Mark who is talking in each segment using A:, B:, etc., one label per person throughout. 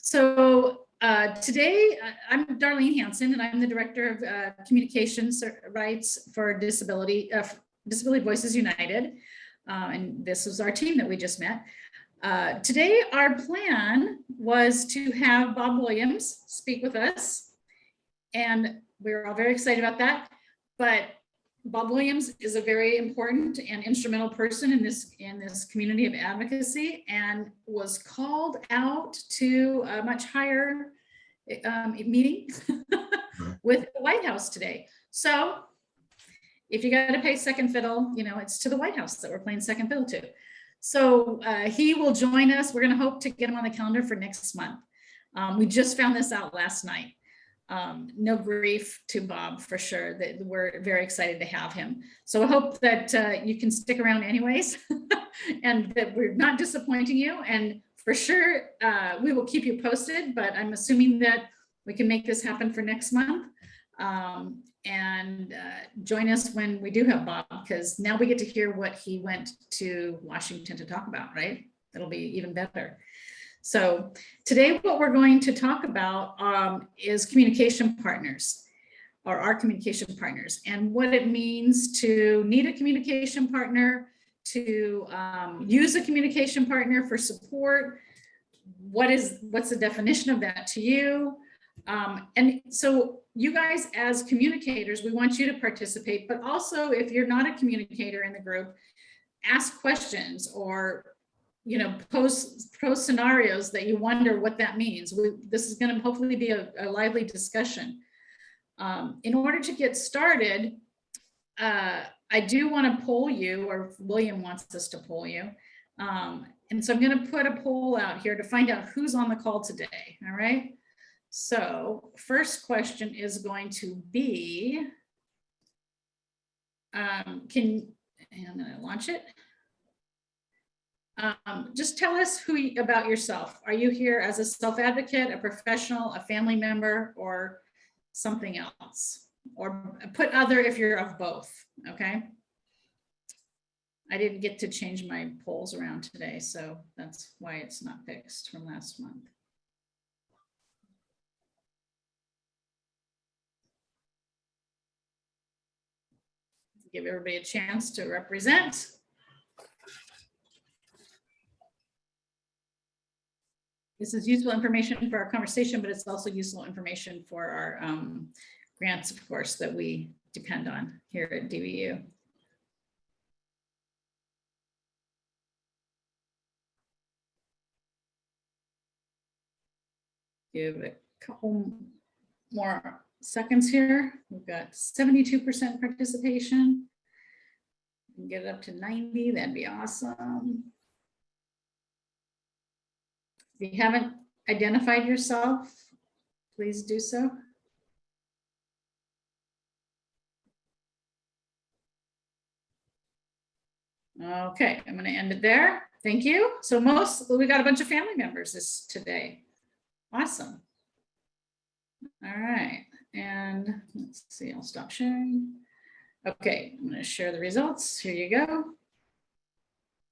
A: So today I'm Darlene Hansen, and I'm the Director of Communications Rights for Disability Voices United. And this is our team that we just met. Today, our plan was to have Bob Williams speak with us, and we're all very excited about that. But Bob Williams is a very important and instrumental person in this community of advocacy, and was called out to a much higher meeting with the White House today. So if you got to pay second fiddle, you know, it's to the White House that we're playing second fiddle to. So he will join us. We're going to hope to get him on the calendar for next month. We just found this out last night. No grief to Bob, for sure, that we're very excited to have him. So I hope that you can stick around anyways and that we're not disappointing you. And for sure, we will keep you posted, but I'm assuming that we can make this happen for next month. And join us when we do have Bob, because now we get to hear what he went to Washington to talk about, right? That'll be even better. So today what we're going to talk about is communication partners, or our communication partners, and what it means to need a communication partner, to use a communication partner for support. What's the definition of that to you? And so you guys as communicators, we want you to participate, but also if you're not a communicator in the group, ask questions, or pose scenarios that you wonder what that means. This is going to hopefully be a lively discussion. In order to get started, I do want to poll you, or William wants us to poll you. And so I'm going to put a poll out here to find out who's on the call today. All right. So first question is going to be, I'm going to launch it. Just tell us about yourself. Are you here as a self-advocate, a professional, a family member, or something else? Or put other if you're of both, okay? I didn't get to change my polls around today, so that's why it's not fixed from last month. Give everybody a chance to represent. This is useful information for our conversation, but it's also useful information for our grants, of course, that we depend on here at DVU. Give a couple more seconds here. We've got 72% participation. We can get it up to 90, that'd be awesome. If you haven't identified yourself, please do so. Okay, I'm going to end it there. Thank you. So we got a bunch of family members today. Awesome. All right, and let's see, I'll stop sharing. Okay, I'm going to share the results. Here you go.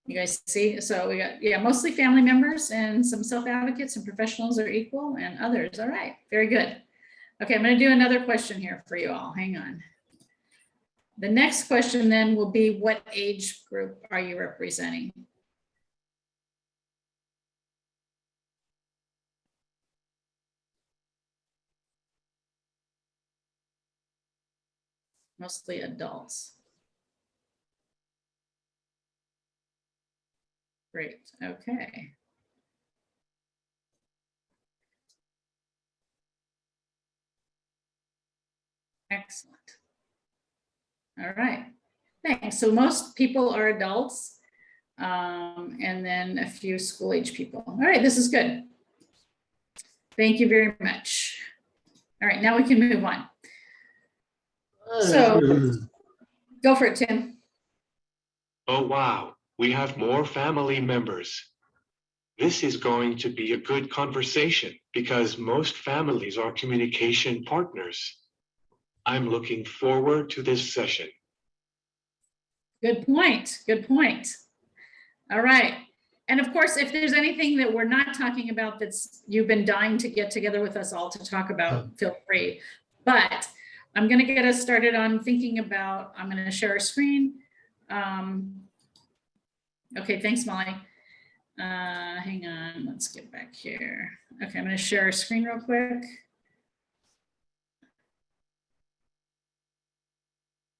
A: You guys see, so we got, yeah, mostly family members, and some self-advocates and professionals are equal, and others. All right, very good. Okay, I'm going to do another question here for you all. Hang on. The next question then will be, what age group are you representing? Mostly adults. Great, okay. Excellent. All right, thanks. So most people are adults, and then a few school age people. All right, this is good. Thank you very much. All right, now we can move on. So go for it, Tim.
B: Oh, wow. We have more family members. This is going to be a good conversation because most families are communication partners. I'm looking forward to this session.
A: Good point. Good point. All right. And of course, if there's anything that we're not talking about that's you've been dying to get together with us all to talk about, feel free. But I'm going to get us started on thinking about, I'm going to share our screen. Okay, thanks, Molly. Hang on, let's get back here. Okay, I'm going to share our screen real quick.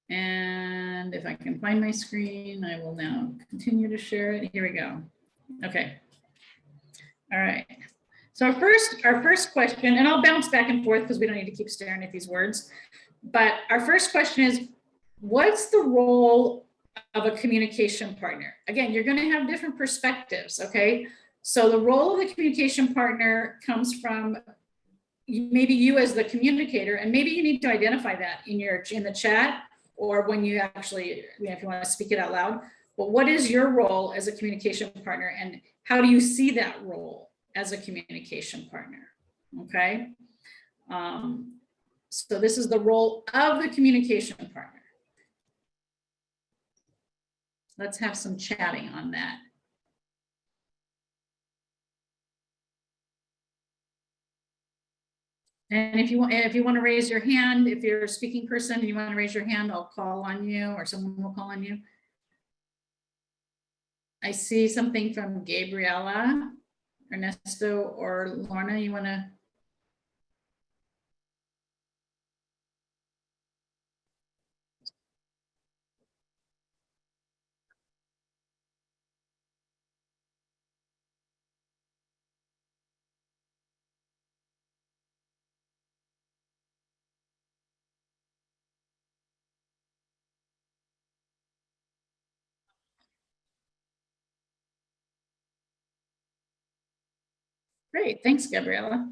A: And if I can find my screen, I will now continue to share it. Here we go. Okay. All right. So our first question, and I'll bounce back and forth because we don't need to keep staring at these words. But our first question is, what's the role of a communication partner? Again, you're going to have different perspectives, okay? So the role of the communication partner comes from maybe you as the communicator, and maybe you need to identify that in the chat or when you actually, if you want to speak it out loud. But what is your role as a communication partner, and how do you see that role as a communication partner? Okay. So this is the role of the communication partner. Let's have some chatting on that. And if you want to raise your hand, if you're a speaking person and you want to raise your hand, I'll call on you, or someone will call on you. I see something from Gabriela, Ernesto, or Lorna. You want to? Great, thanks, Gabriela.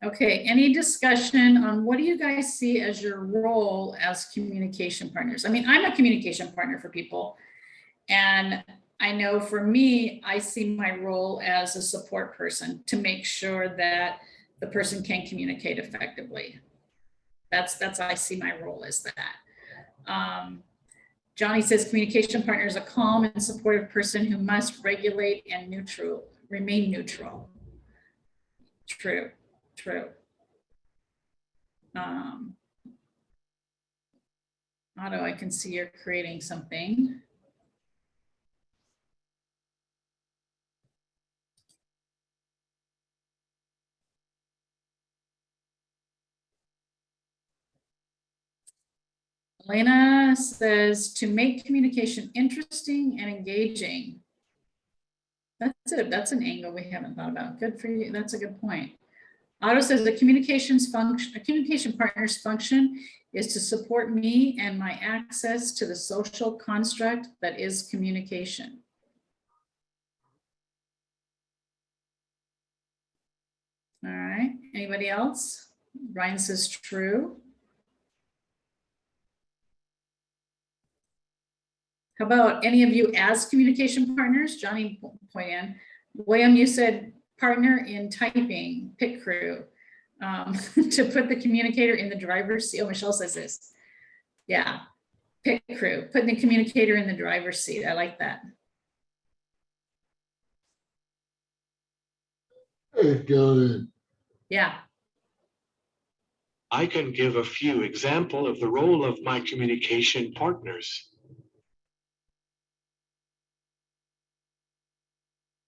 A: Okay, any discussion on what do you guys see as your role as communication partners? I mean, I'm a communication partner for people, and I know for me, I see my role as a support person to make sure that the person can communicate effectively. That's I see my role as that. Johnny says communication partner is a calm and supportive person who must regulate and remain neutral. True, true. Otto, I can see you're creating something. Elena says to make communication interesting and engaging. That's it. That's an angle we haven't thought about. Good for you. That's a good point. Otto says a communication partner's function is to support me and my access to the social construct that is communication. All right. Anybody else? Brian says true. How about any of you as communication partners? Johnny Poyan. William, you said partner in typing, pit crew, to put the communicator in the driver's seat. Oh, Michelle says this. Yeah, pit crew, putting the communicator in the driver's seat. I like that.
C: Hey, got it.
A: Yeah.
B: I can give a few examples of the role of my communication partners.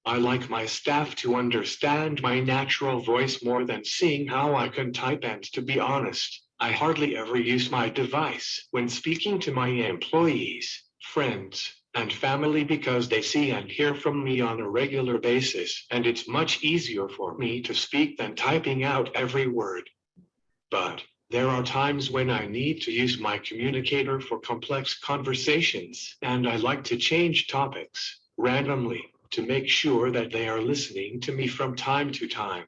B: I like my staff to understand my natural voice more than seeing how I can type, and to be honest, I hardly ever use my device when speaking to my employees, friends, and family because they see and hear from me on a regular basis, and it's much easier for me to speak than typing out every word. But there are times when I need to use my communicator for complex conversations, and I like to change topics randomly to make sure that they are listening to me from time to time.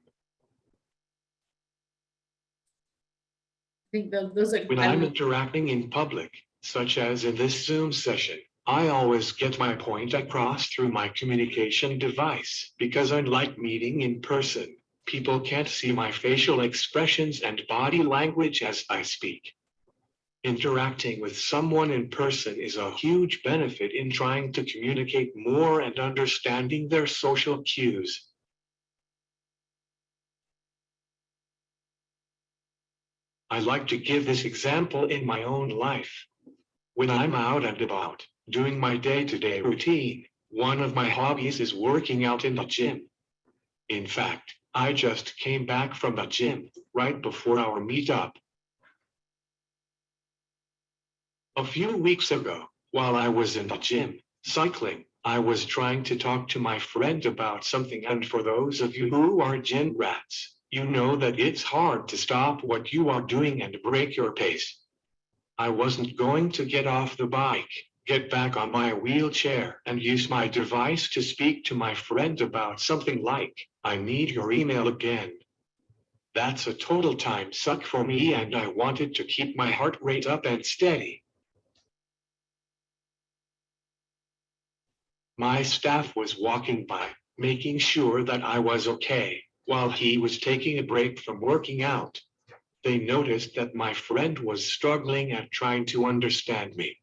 A: I think those are.
B: When I'm interacting in public, such as in this Zoom session, I always get my point across through my communication device because unlike meeting in person, people can't see my facial expressions and body language as I speak. Interacting with someone in person is a huge benefit in trying to communicate more and understanding their social cues. I like to give this example in my own life. When I'm out and about, doing my day-to-day routine, one of my hobbies is working out in the gym. In fact, I just came back from the gym right before our meetup. A few weeks ago, while I was in the gym, cycling, I was trying to talk to my friend about something, and for those of you who are gym rats, you know that it's hard to stop what you are doing and break your pace. I wasn't going to get off the bike, get back on my wheelchair, and use my device to speak to my friend about something like, "I need your email again." That's a total time suck for me, and I wanted to keep my heart rate up and steady. My staff was walking by, making sure that I was okay, while he was taking a break from working out. They noticed that my friend was struggling and trying to understand me.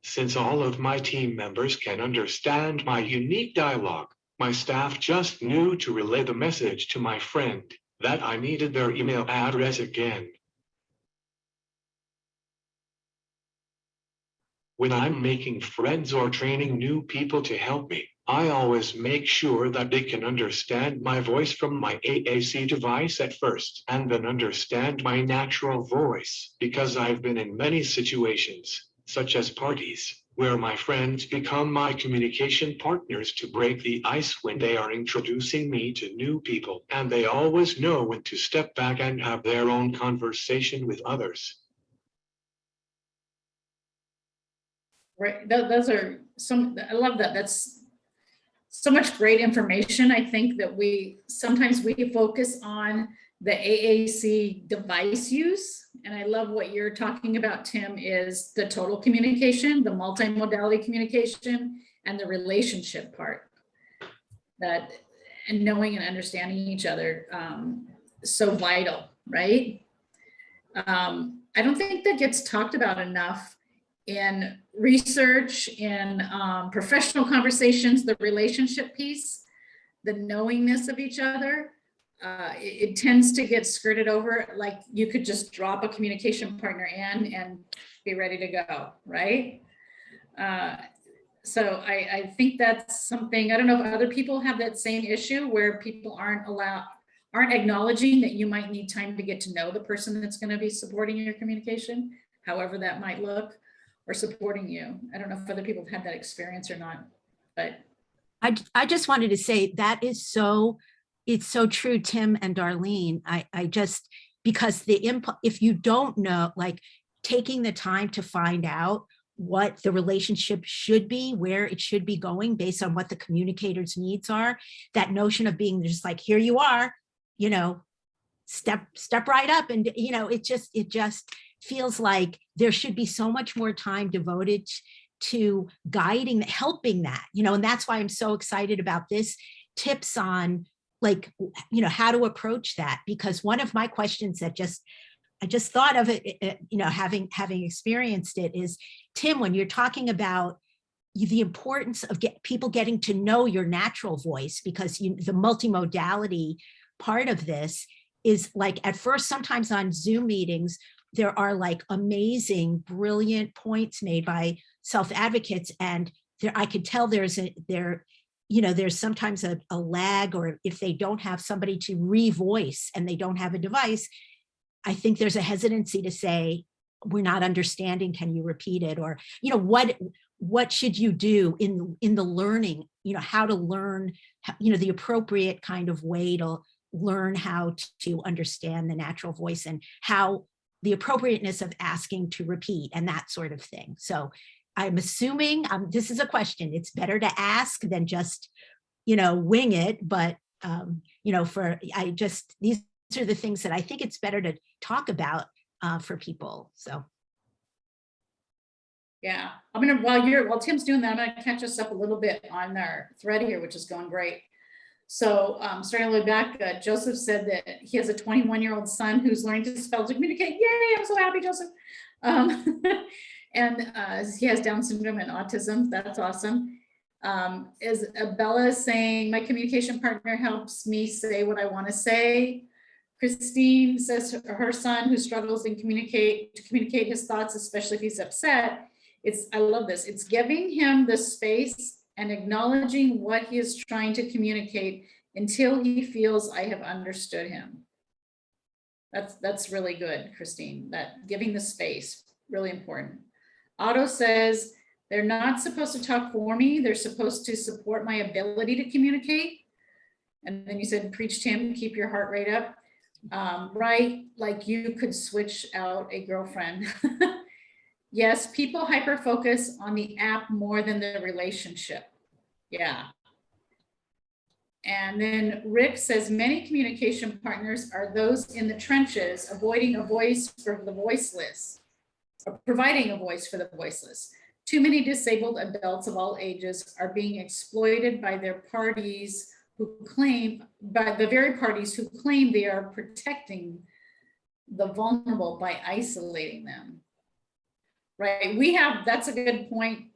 B: Since all of my team members can understand my unique dialogue, my staff just knew to relay the message to my friend that I needed their email address again. When I'm making friends or training new people to help me, I always make sure that they can understand my voice from my AAC device at first, and then understand my natural voice, because I've been in many situations, such as parties, where my friends become my communication partners to break the ice when they are introducing me to new people, and they always know when to step back and have their own conversation with others.
A: Right, those are I love that. That's so much great information. I think that sometimes we focus on the AAC device use. And I love what you're talking about, Tim, is the total communication, the multimodality communication, and the relationship part. And knowing and understanding each other, so vital, right? I don't think that gets talked about enough in research, in professional conversations, the relationship piece, the knowingness of each other. It tends to get skirted over, like you could just drop a communication partner in and be ready to go, right? So I think that's something, I don't know if other people have that same issue where people aren't acknowledging that you might need time to get to know the person that's going to be supporting your communication, however that might look, or supporting you. I don't know if other people have had that experience or not, but.
C: I just wanted to say that it's so true, Tim and Darlene. I just, because if you don't know, like taking the time to find out what the relationship should be, where it should be going based on what the communicator's needs are, that notion of being just like, here you are, step right up. And, it just feels like there should be so much more time devoted to guiding, helping that, and that's why I'm so excited about this tips on like, how to approach that. Because one of my questions that I just thought of it, having experienced it is, Tim, when you're talking about the importance of people getting to know your natural voice, because the multimodality part of this is like, at first, sometimes on Zoom meetings, there are like amazing, brilliant points made by self-advocates. And I could tell there's sometimes a lag, or if they don't have somebody to revoice and they don't have a device, I think there's a hesitancy to say, we're not understanding, can you repeat it? Or, what should you do in the learning, how to learn, the appropriate kind of way to learn how to understand the natural voice, and how the appropriateness of asking to repeat and that sort of thing. So I'm assuming, this is a question, it's better to ask than just, wing it. But, these are the things that I think it's better to talk about for people, so.
A: Yeah, I'm gonna, while Tim's doing that, I'm gonna catch us up a little bit on our thread here, which is going great. So starting all the way back, Joseph said that he has a 21-year-old son who's learning to spell to communicate. Yay, I'm so happy, Joseph. And he has Down syndrome and autism. That's awesome. Is Bella saying, my communication partner helps me say what I want to say. Christine says her son who struggles to communicate his thoughts, especially if he's upset. I love this. It's giving him the space and acknowledging what he is trying to communicate until he feels I have understood him. That's really good, Christine. That giving the space, really important. Otto says, they're not supposed to talk for me. They're supposed to support my ability to communicate. And then you said, preach Tim, keep your heart rate up. Right, like you could switch out a girlfriend. Yes, people hyper focus on the app more than the relationship. Yeah. And then Rick says, many communication partners are those in the trenches, avoiding a voice for the voiceless, or providing a voice for the voiceless. Too many disabled adults of all ages are being exploited by the very parties who claim they are protecting the vulnerable by isolating them. Right, that's a good point,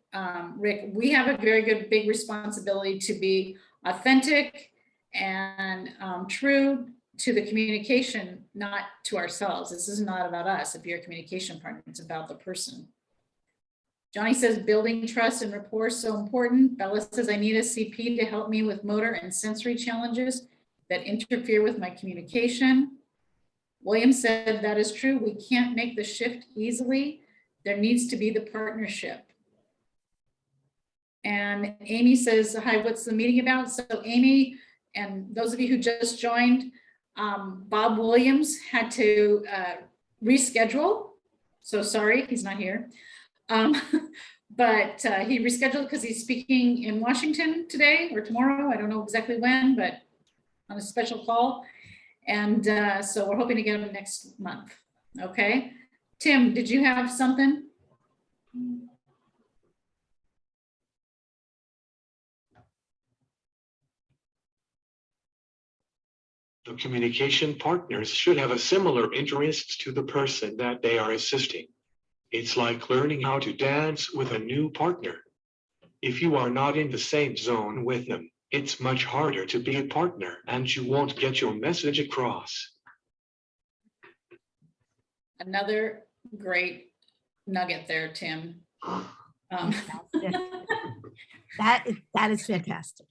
A: Rick. We have a very good, big responsibility to be authentic and true to the communication, not to ourselves. This is not about us. If you're a communication partner, it's about the person. Johnny says, building trust and rapport is so important. Bella says, I need a CP to help me with motor and sensory challenges that interfere with my communication. William said, that is true. We can't make the shift easily. There needs to be the partnership. And Amy says, hi, what's the meeting about? So Amy, and those of you who just joined, Bob Williams had to reschedule. So sorry, he's not here. But he rescheduled because he's speaking in Washington today or tomorrow. I don't know exactly when, but on a special call. And so we're hoping to get him next month. Okay. Tim, did you have something?
B: The communication partners should have a similar interest to the person that they are assisting. It's like learning how to dance with a new partner. If you are not in the same zone with them, it's much harder to be a partner and you won't get your message across.
A: Another great nugget there, Tim.
C: That is fantastic.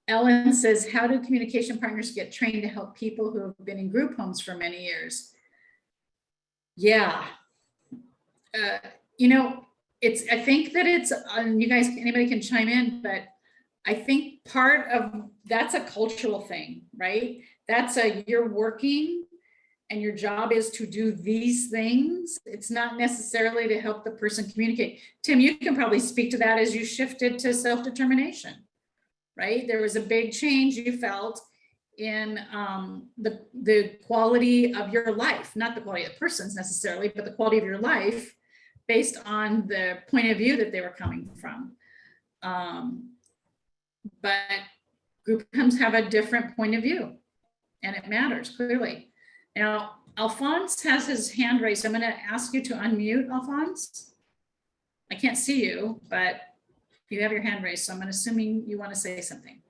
A: Ellen says, how do communication partners get trained to help people who have been in group homes for many years? Yeah. You know, I think that it's, you guys, anybody can chime in, but I think part of that's a cultural thing, right? You're working and your job is to do these things. It's not necessarily to help the person communicate. Tim, you can probably speak to that as you shifted to self-determination, right? There was a big change you felt in the quality of your life, not the quality of the person's necessarily, but the quality of your life based on the point of view that they were coming from. But group homes have a different point of view and it matters clearly. Now, Alphonse has his hand raised. I'm going to ask you to unmute, Alphonse. I can't see you, but you have your hand raised, so I'm assuming you want to say something.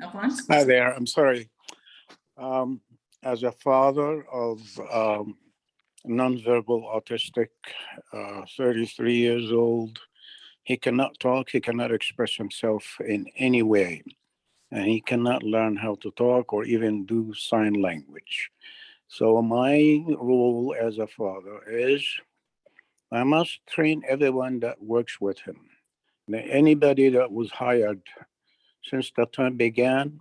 A: Alphonse?
D: Hi there, I'm sorry. As a father of nonverbal autistic, 33 years old, he cannot talk, he cannot express himself in any way, and he cannot learn how to talk or even do sign language. So my role as a father is I must train everyone that works with him. Anybody that was hired since the term began,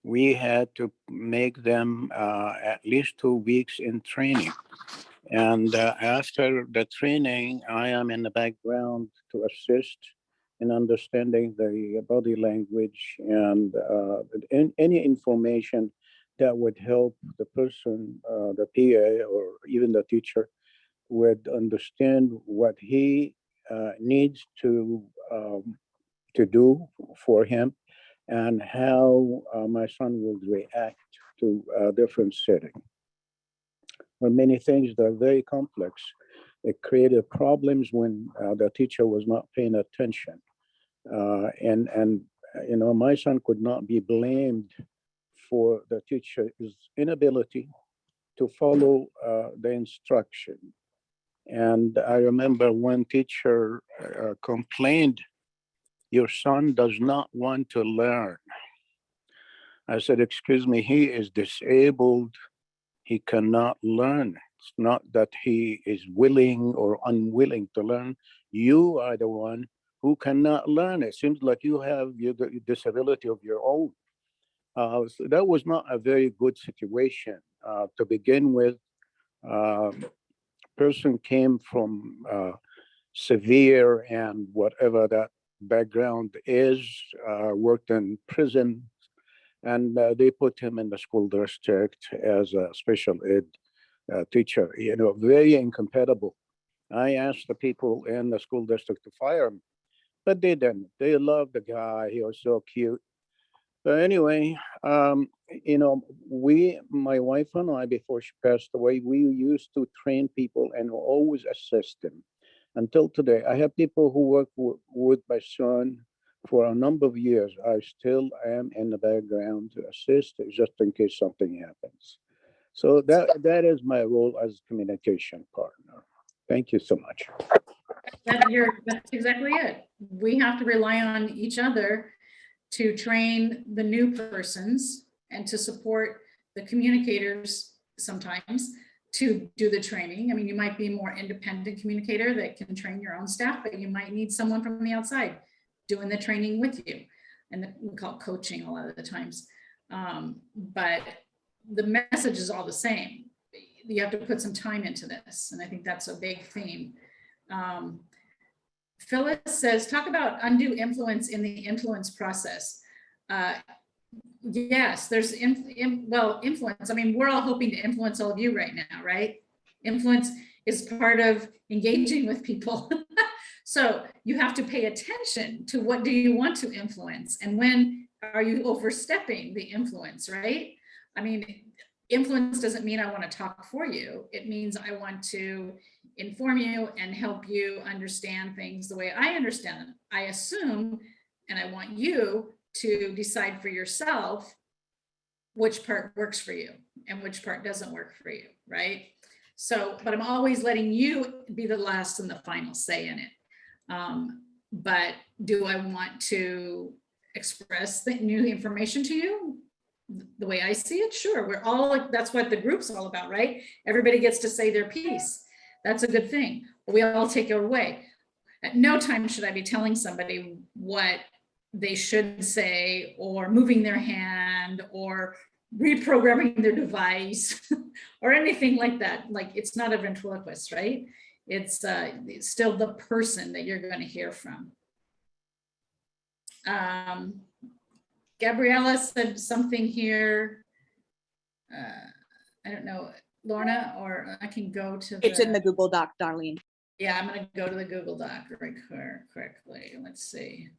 D: we had to make them at least 2 weeks in training. And after the training, I am in the background to assist in understanding the body language and any information that would help the person, the PA or even the teacher would understand what he needs to do for him and how my son would react to a different setting. When many things that are very complex, it created problems when the teacher was not paying attention. And you know, my son could not be blamed for the teacher's inability to follow the instruction. And I remember one teacher complained, "Your son does not want to learn." I said, "Excuse me, he is disabled. He cannot learn. It's not that he is willing or unwilling to learn. You are the one who cannot learn. It seems like you have your disability of your own." So that was not a very good situation to begin with. Person came from severe and whatever that background is, worked in prison, and they put him in the school district as a special ed teacher. You know, very incompatible. I asked the people in the school district to fire him, but they didn't. They loved the guy. He was so cute. But anyway, you know, my wife and I, before she passed away, we used to train people and always assist them. Until today, I have people who work with my son for a number of years. I still am in the background to assist just in case something happens. So that is my role as communication partner. Thank you so much.
A: That's exactly it. We have to rely on each other to train the new persons and to support the communicators sometimes to do the training. I mean, you might be a more independent communicator that can train your own staff, but you might need someone from the outside doing the training with you. And we call it coaching a lot of the times. But the message is all the same. You have to put some time into this. And I think that's a big theme. Phyllis says, talk about undue influence in the influence process. Yes, there's influence. I mean, we're all hoping to influence all of you right now, right? Influence is part of engaging with people. So you have to pay attention to what do you want to influence and when are you overstepping the influence, right? I mean, influence doesn't mean I want to talk for you. It means I want to inform you and help you understand things the way I understand them. I assume, and I want you to decide for yourself which part works for you and which part doesn't work for you, right? So, but I'm always letting you be the last and the final say in it. But do I want to express the new information to you the way I see it? Sure, we're all, that's what the group's all about, right? Everybody gets to say their piece. That's a good thing. But we all take it away. At no time should I be telling somebody what they should say or moving their hand or reprogramming their device or anything like that. Like, it's not a ventriloquist, right? It's still the person that you're going to hear from. Gabriella said something here. I don't know, Lorna, or I can go to
E: It's in the Google Doc, Darlene.
A: Yeah, I'm going to go to the Google Doc very quickly. Let's see.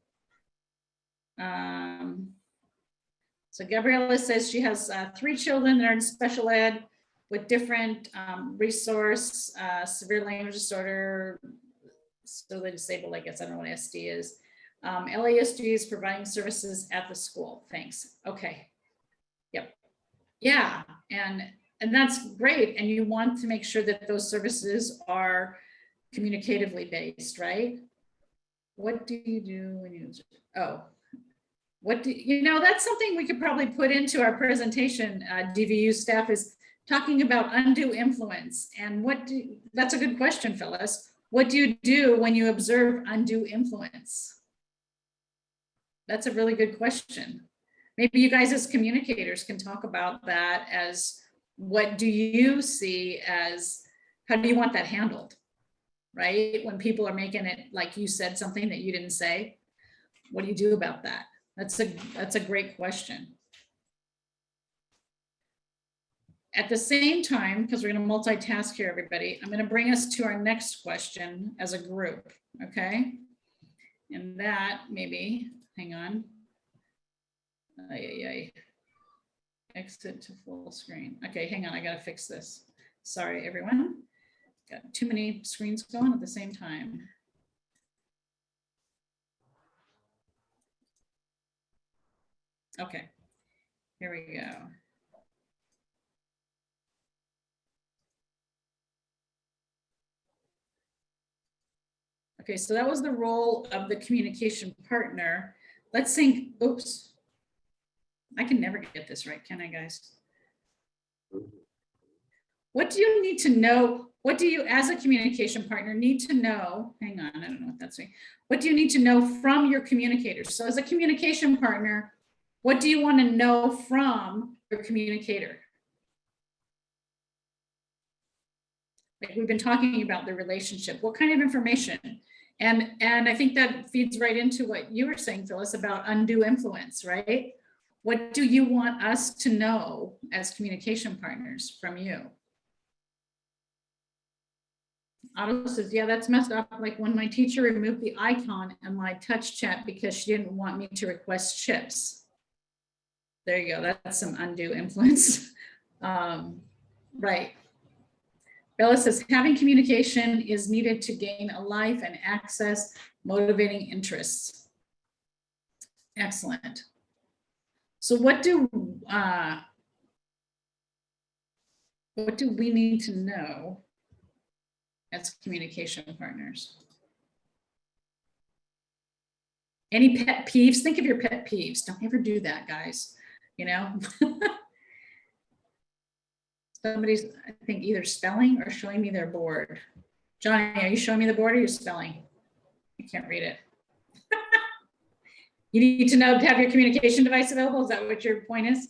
A: So Gabriella says she has 3 children that are in special ed with different resource, severe language disorder, so they're disabled, I guess. I don't know what SD is. LASD is providing services at the school. Thanks. Okay. Yep. Yeah, and that's great. And you want to make sure that those services are communicatively based, right? What do you do when you, what do you know? That's something we could probably put into our presentation. DVU staff is talking about undue influence. And that's a good question, Phyllis. What do you do when you observe undue influence? That's a really good question. Maybe you guys as communicators can talk about that as what do you see as, how do you want that handled, right? When people are making it, like you said something that you didn't say, what do you do about that? That's a great question. At the same time, because we're going to multitask here, everybody, I'm going to bring us to our next question as a group, okay? And that maybe, hang on. Ay, ay, ay. Exit to full screen. Okay, hang on, I gotta fix this. Sorry, everyone. Got too many screens going at the same time. Okay, here we go. Okay, so that was the role of the communication partner. Let's think, oops. I can never get this right, can I, guys? What do you need to know? What do you, as a communication partner, need to know? Hang on, I don't know what that's saying. What do you need to know from your communicators? So as a communication partner, what do you want to know from your communicator? Like we've been talking about the relationship. What kind of information? And I think that feeds right into what you were saying, Phyllis, about undue influence, right? What do you want us to know as communication partners from you? Otto says, yeah, that's messed up. Like when my teacher removed the icon in my touch chat because she didn't want me to request chips. There you go. That's some undue influence. Right. Bella says, having communication is needed to gain a life and access motivating interests. Excellent. So what do we need to know as communication partners? Any pet peeves? Think of your pet peeves. Don't ever do that, guys. You know, somebody's, I think, either spelling or showing me their board. Johnny, are you showing me the board or you're spelling? I can't read it. You need to know to have your communication device available. Is that what your point is?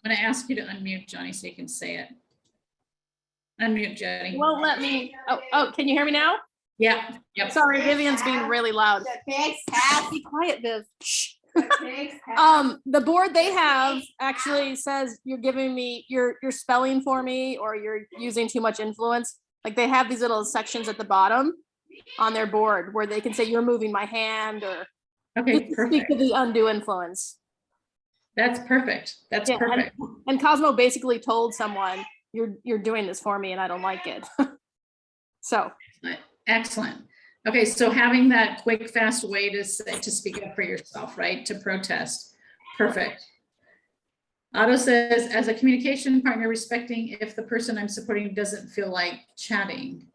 A: I'm going to ask you to unmute, Johnny, so you can say it. Unmute, Jenny.
E: Won't let me. Oh, can you hear me now?
A: Yeah. Yep.
E: Sorry, Vivian's being really loud. Be quiet, Viv. Shh. The board they have actually says you're giving me, you're spelling for me, or you're using too much influence. Like they have these little sections at the bottom on their board where they can say you're moving my hand, or
A: Okay,
E: speak
A: perfect.
E: to the undue influence.
A: That's perfect. That's
E: Yeah,
A: perfect.
E: And Cosmo basically told someone, you're doing this for me and I don't like it. So
A: Excellent. Okay, so having that quick, fast way to speak up for yourself, right? To protest. Perfect. Otto says, as a communication partner, respecting if the person I'm supporting doesn't feel like chatting.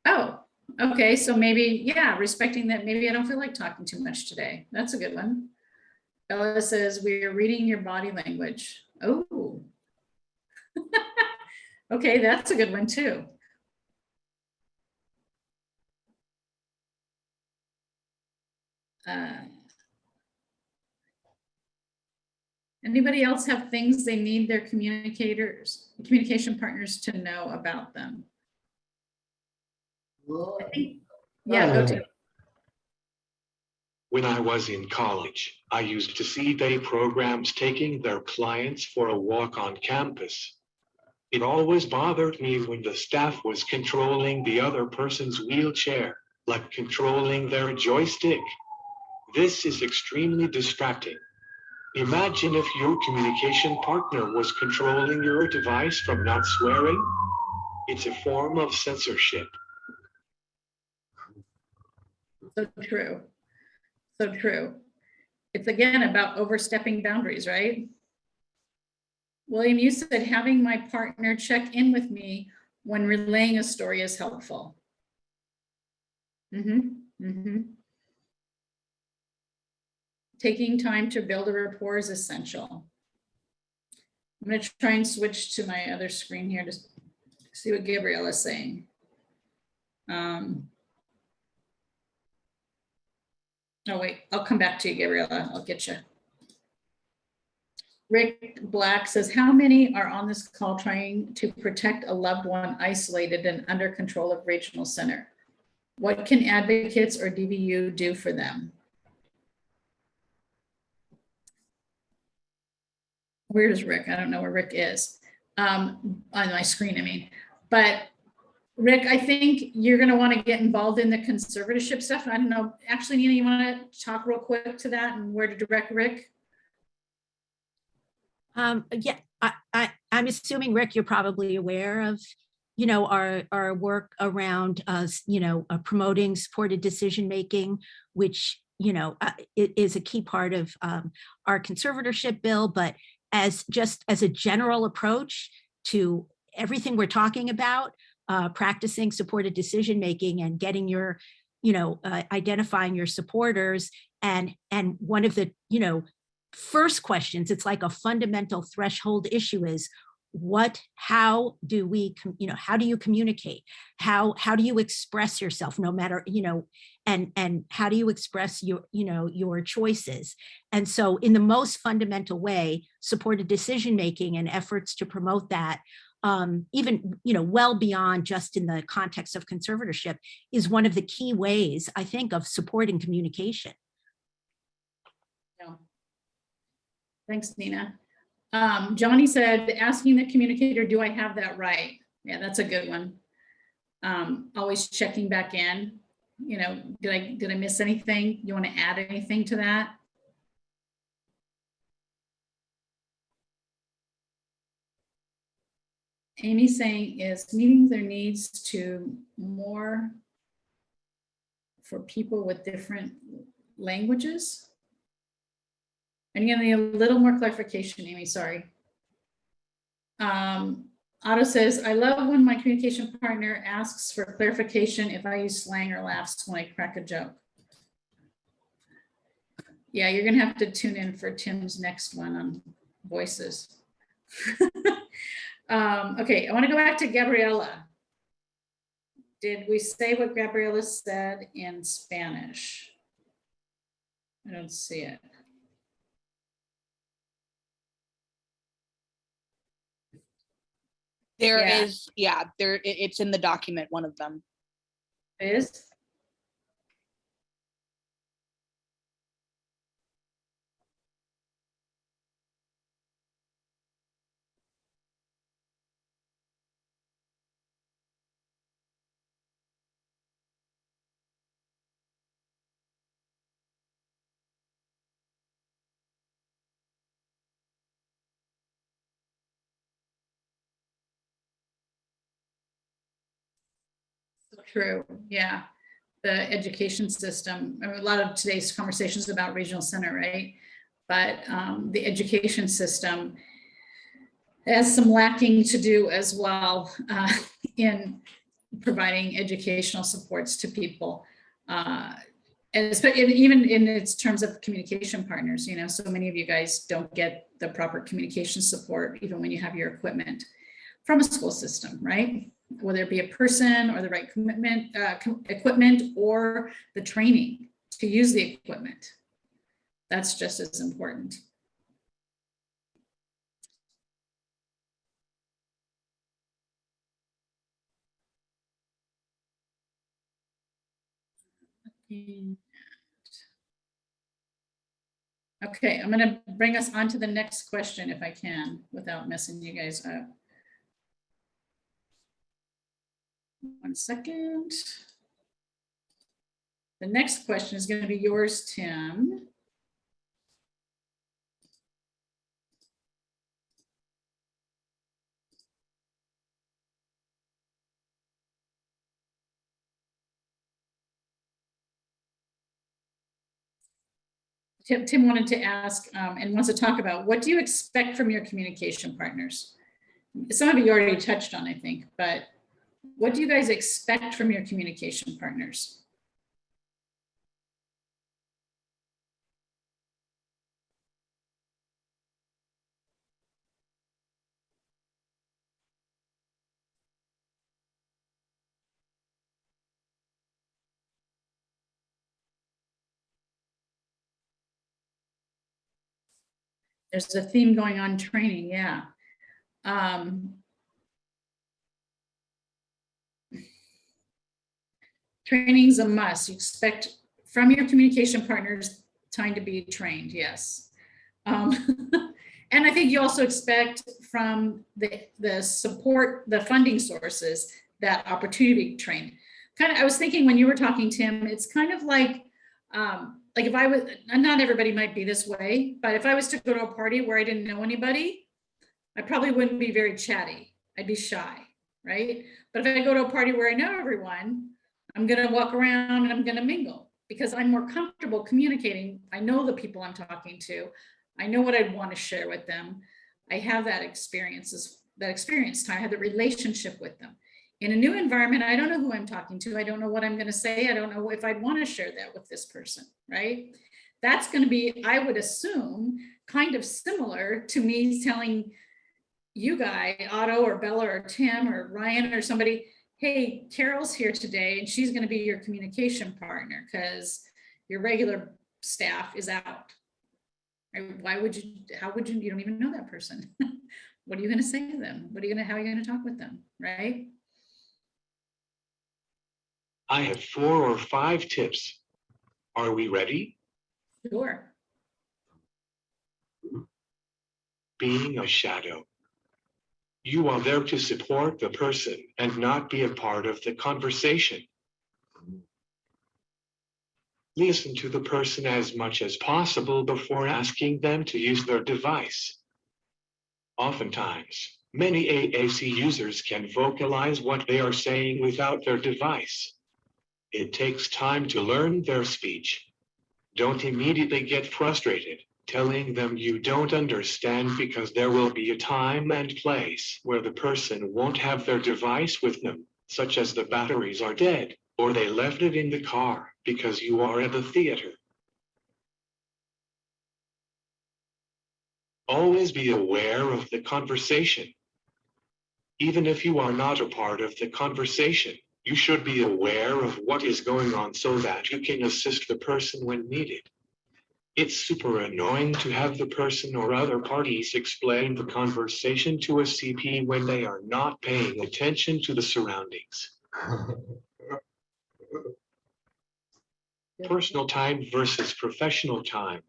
A: Oh, okay. So maybe, yeah, respecting that maybe I don't feel like talking too much today. That's a good one. Bella says, we're reading your body language. Oh, okay, that's a good one too. Anybody else have things they need their communication partners to know about them? Yeah, go to.
B: When I was in college, I used to see day programs taking their clients for a walk on campus. It always bothered me when the staff was controlling the other person's wheelchair, like controlling their joystick. This is extremely distracting. Imagine if your communication partner was controlling your device from not swearing. It's a form of censorship.
A: So true. So true. It's again about overstepping boundaries, right? William, you said having my partner check in with me when relaying a story is helpful. Taking time to build a rapport is essential. I'm going to try and switch to my other screen here to see what Gabriella is saying. Oh, wait, I'll come back to you, Gabriella. I'll get you. Rick Black says, how many are on this call trying to protect a loved one isolated and under control of regional center? What can advocates or DVU do for them? Where is Rick? I don't know where Rick is. On my screen, I mean. But Rick, I think you're going to want to get involved in the conservatorship stuff. I don't know. Actually, Nina, you want to talk real quick to that and where to direct Rick?
C: Yeah, I'm assuming, Rick, you're probably aware of, our work around, promoting supported decision-making, which, it is a key part of our conservatorship bill, but just as a general approach to everything we're talking about, practicing supported decision-making and getting your, identifying your supporters, and one of the, first questions, it's like a fundamental threshold issue, is how do you communicate? How do you express yourself, no matter, and how do you express your choices? And so in the most fundamental way, supported decision-making and efforts to promote that, even, well beyond just in the context of conservatorship, is one of the key ways, I think, of supporting communication.
A: No. Thanks, Nina. Johnny said, asking the communicator, do I have that right? Yeah, that's a good one. Always checking back in, did I miss anything? You want to add anything to that? Amy's saying, is meeting their needs to more for people with different languages? And you need a little more clarification, Amy, sorry. Otto says, I love when my communication partner asks for clarification if I use slang or laughs when I crack a joke. Yeah, you're gonna have to tune in for Tim's next one on voices. Okay, I want to go back to Gabriela. Did we say what Gabriela said in Spanish? I don't see it.
F: There
A: Yeah.
F: is, yeah, it's in the document, one of them.
A: It is? True, yeah. The education system, I mean, a lot of today's conversations about regional center, right? But the education system has some lacking to do as well in providing educational supports to people. And even in its terms of communication partners, so many of you guys don't get the proper communication support, even when you have your equipment from a school system, right? Whether it be a person or the right equipment or the training to use the equipment. That's just as important. Okay, I'm gonna bring us on to the next question if I can, without messing you guys up. 1 second. The next question is going to be yours, Tim. Tim wanted to ask and wants to talk about, what do you expect from your communication partners? Some of you already touched on, I think, but what do you guys expect from your communication partners? There's a theme going on training, yeah. Training's a must. You expect from your communication partners time to be trained, yes. And I think you also expect from the support, the funding sources, that opportunity to train. I was thinking when you were talking, Tim, it's kind of like if I was, and not everybody might be this way, but if I was to go to a party where I didn't know anybody, I probably wouldn't be very chatty. I'd be shy, right? But if I go to a party where I know everyone, I'm going to walk around and I'm going to mingle because I'm more comfortable communicating. I know the people I'm talking to. I know what I'd want to share with them. I have that experience time. I have the relationship with them. In a new environment, I don't know who I'm talking to. I don't know what I'm going to say. I don't know if I'd want to share that with this person, right? That's going to be, I would assume, kind of similar to me telling you guys, Otto or Bella or Tim or Ryan or somebody, hey, Carol's here today and she's going to be your communication partner because your regular staff is out. Why would you, how would you don't even know that person. What are you going to say to them? How are you going to talk with them, right?
B: I have 4 or 5 tips. Are we ready?
A: Sure.
B: Being a shadow. You are there to support the person and not be a part of the conversation. Listen to the person as much as possible before asking them to use their device. Oftentimes, many AAC users can vocalize what they are saying without their device. It takes time to learn their speech. Don't immediately get frustrated, telling them you don't understand because there will be a time and place where the person won't have their device with them, such as the batteries are dead, or they left it in the car because you are at the theater. Always be aware of the conversation. Even if you are not a part of the conversation, you should be aware of what is going on so that you can assist the person when needed. It's super annoying to have the person or other parties explain the conversation to a CP when they are not paying attention to the surroundings. Personal time versus professional time.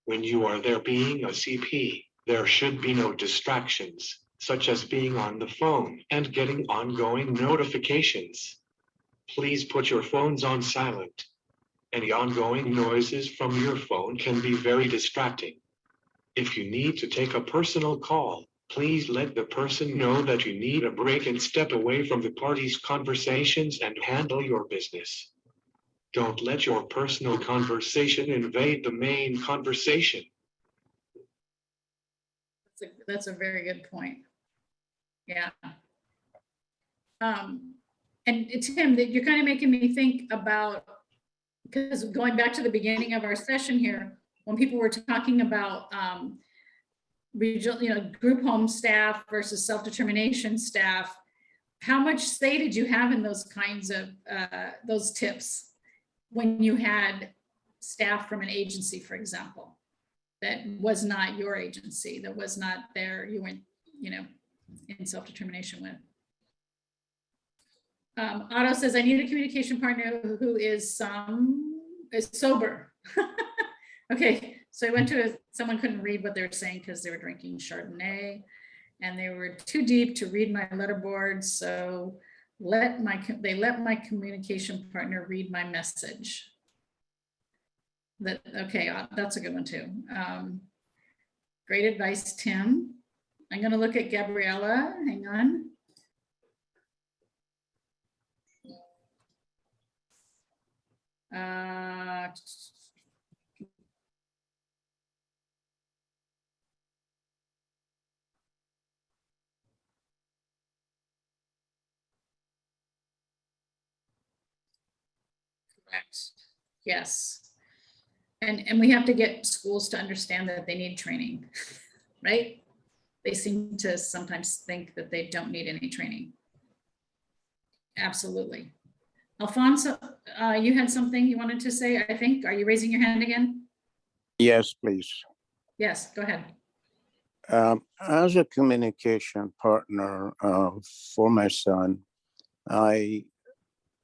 B: When you are there being a CP, there should be no distractions, such as being on the phone and getting ongoing notifications. Please put your phones on silent. Any ongoing noises from your phone can be very distracting. If you need to take a personal call, please let the person know that you need a break and step away from the party's conversations and handle your business. Don't let your personal conversation invade the main conversation.
A: That's a very good point. Yeah. And Tim, that you're kind of making me think about, because going back to the beginning of our session here, when people were talking about regional, group home staff versus self-determination staff, how much say did you have in those kinds of those tips when you had staff from an agency, for example, that was not your agency, that was not there, you weren't, in self-determination with? Otto says, I need a communication partner who is sober. Okay, so I went to someone couldn't read what they were saying because they were drinking Chardonnay and they were too deep to read my letterboard. So they let my communication partner read my message. Okay, that's a good one too. Great advice, Tim. I'm going to look at Gabriella. Hang on. Correct. Yes. And we have to get schools to understand that they need training, right? They seem to sometimes think that they don't need any training. Absolutely. Alfonso, you had something you wanted to say, I think. Are you raising your hand again?
D: Yes, please.
A: Yes, go ahead.
D: As a communication partner for my son,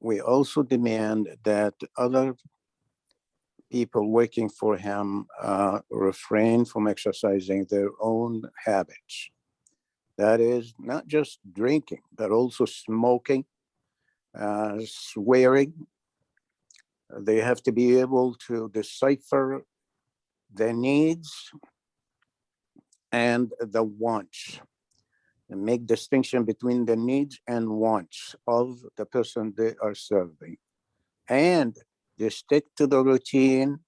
D: we also demand that other people working for him refrain from exercising their own habits. That is not just drinking, but also smoking, swearing. They have to be able to decipher their needs and the wants, and make distinction between the needs and wants of the person they are serving. And they stick to the routine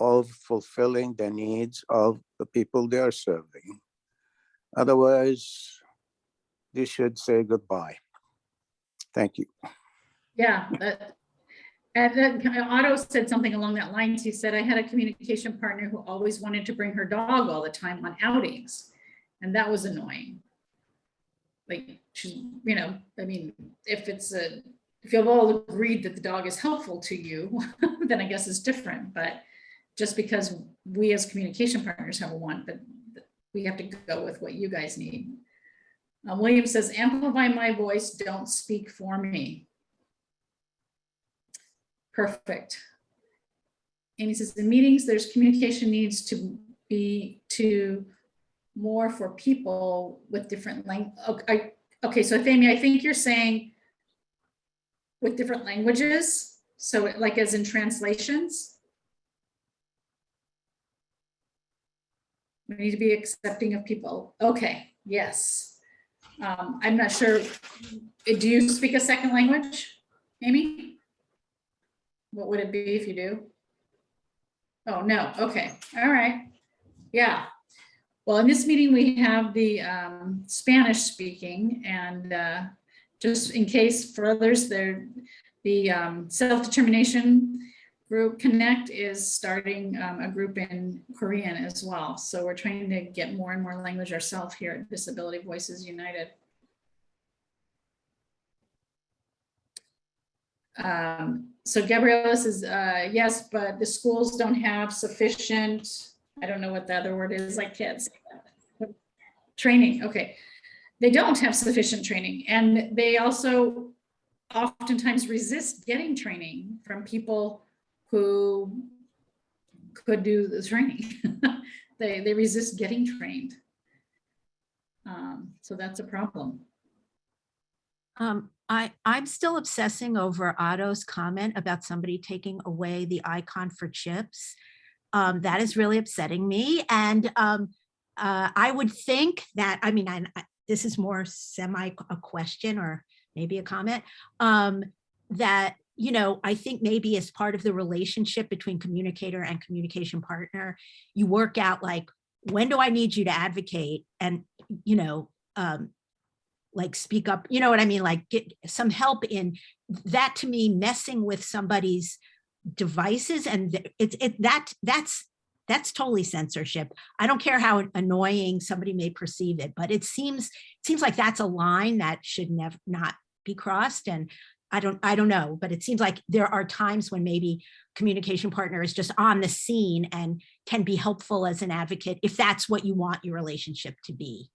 D: of fulfilling the needs of the people they are serving. Otherwise, they should say goodbye. Thank you.
A: Yeah. And then Otto said something along that lines. He said, I had a communication partner who always wanted to bring her dog all the time on outings. And that was annoying. Like, she's, you know, I mean, if you've all agreed that the dog is helpful to you, then I guess it's different. But just because we as communication partners have a want, but we have to go with what you guys need. William says, amplify my voice, don't speak for me. Perfect. Amy says, in meetings, there's communication needs to be more for people with different language. Okay, so Amy, I think you're saying with different languages. So like as in translations. We need to be accepting of people. Okay, yes. I'm not sure. Do you speak a second language, Amy? What would it be if you do? Oh, no. Okay. All right. Yeah. Well, in this meeting, we have the Spanish speaking, and just in case for others, the self-determination group Connect is starting a group in Korean as well. So we're trying to get more and more language ourselves here at Disability Voices United. So Gabriella says, yes, but the schools don't have sufficient, I don't know what the other word is, like kids. Training, okay. They don't have sufficient training, and they also oftentimes resist getting training from people who could do the training. They resist getting trained. So that's a problem.
C: I'm still obsessing over Otto's comment about somebody taking away the icon for chips. That is really upsetting me. And I would think that, I mean, this is more semi a question or maybe a comment, that, you know, I think maybe as part of the relationship between communicator and communication partner, you work out like, when do I need you to advocate? And, you know, like speak up, you know what I mean? Like get some help in that. To me, messing with somebody's devices, and that's totally censorship. I don't care how annoying somebody may perceive it, but it seems like that's a line that should never not be crossed. And I don't know, but it seems like there are times when maybe communication partner is just on the scene and can be helpful as an advocate if that's what you want your relationship to be.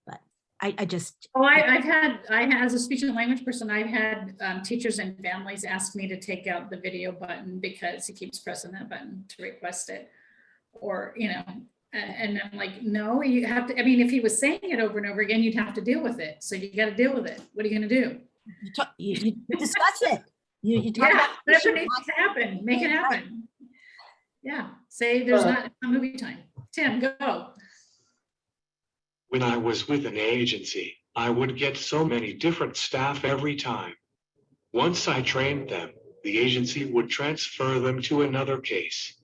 C: But I just.
A: Oh, I had, as a speech and language person, I've had teachers and families ask me to take out the video button because he keeps pressing that button to request it. Or, you know, and I'm like, no, you have to, I mean, if he was saying it over and over again, you'd have to deal with it. So you got to deal with it. What are you going to do?
C: You discuss it. You talk
A: Yeah,
C: about
A: whatever needs to happen, make it happen. Yeah, say there's not a movie time. Tim, go.
B: When I was with an agency, I would get so many different staff every time. Once I trained them, the agency would transfer them to another case.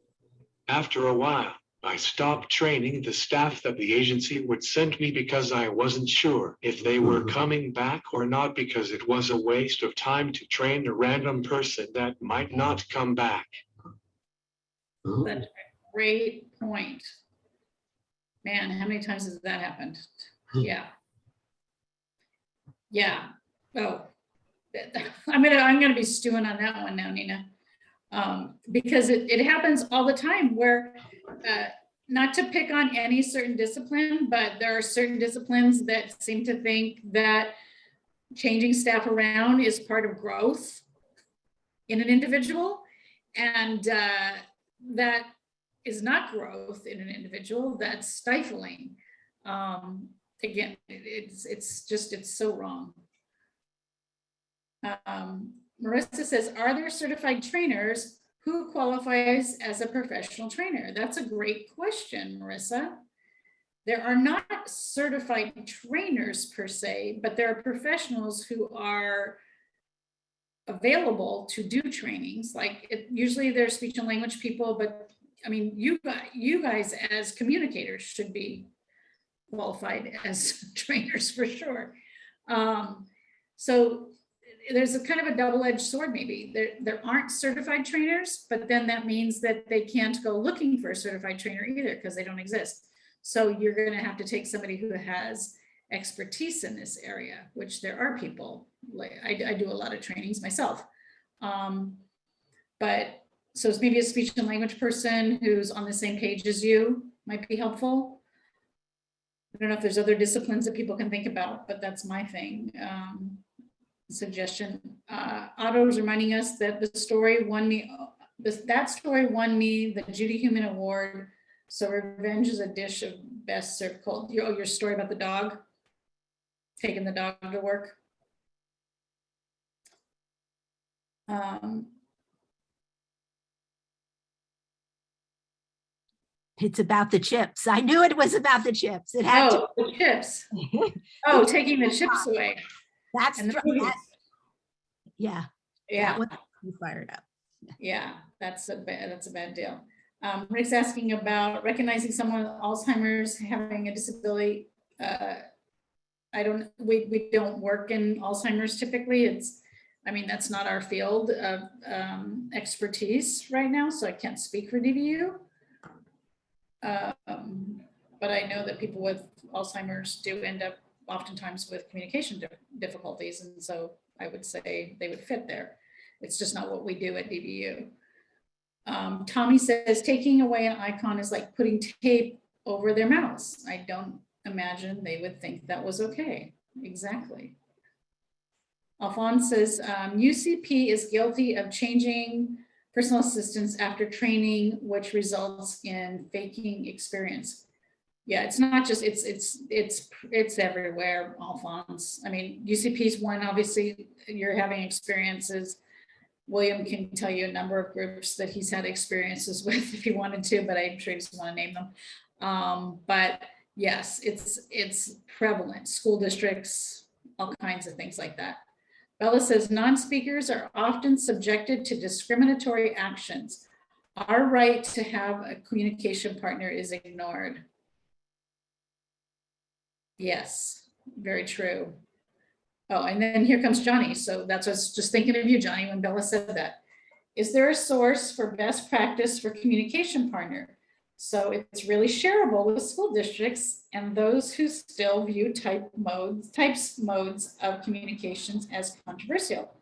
B: After a while, I stopped training the staff that the agency would send me because I wasn't sure if they were coming back or not, because it was a waste of time to train a random person that might not come back.
A: That's a great point. Man, how many times has that happened? Yeah. Yeah. Oh, I'm gonna be stewing on that one now, Nina. Because it happens all the time where, not to pick on any certain discipline, but there are certain disciplines that seem to think that changing staff around is part of growth in an individual. And that is not growth in an individual, that's stifling. again, it's so wrong. Marissa says, are there certified trainers? Who qualifies as a professional trainer? That's a great question, Marissa. There are not certified trainers per se, but there are professionals who are available to do trainings. Like usually they're speech and language people, but I mean, you guys as communicators should be qualified as trainers for sure. So there's a kind of a double-edged sword. Maybe there aren't certified trainers, but then that means that they can't go looking for a certified trainer either because they don't exist. So you're going to have to take somebody who has expertise in this area, which there are people. Like I do a lot of trainings myself. But so it's maybe a speech and language person who's on the same page as you might be helpful. I don't know if there's other disciplines that people can think about, but that's my thing. Suggestion. Otto is reminding us that the story won me. That story won me the Judy Heumann Award. So revenge is a dish of best served cold. Your story about the dog, taking the dog to work.
C: It's about the chips. I knew it was about the chips. It had to.
A: The chips. Oh, taking the chips away.
C: That's
A: And the
C: yeah.
A: Yeah.
C: That was fired up.
A: Yeah, that's a bad deal. Rick's asking about recognizing someone with Alzheimer's having a disability. We don't work in Alzheimer's typically. I mean, that's not our field of expertise right now, so I can't speak for DVU. But I know that people with Alzheimer's do end up oftentimes with communication difficulties, and so I would say they would fit there. It's just not what we do at DVU. Tommy says taking away an icon is like putting tape over their mouths. I don't imagine they would think that was okay. Exactly. Alphonse says UCP is guilty of changing personal assistants after training, which results in faking experience. Yeah, it's not just, it's everywhere, Alphonse. I mean, UCP's one, obviously you're having experiences. William can tell you a number of groups that he's had experiences with if he wanted to, but I'm sure he doesn't want to name them. But yes, it's prevalent. School districts, all kinds of things like that. Bella says non-speakers are often subjected to discriminatory actions. Our right to have a communication partner is ignored. Yes, very true. Oh, and then here comes Johnny. So that's what I was just thinking of you, Johnny, when Bella said that. Is there a source for best practice for communication partner? So it's really shareable with school districts and those who still view modes of communications as controversial.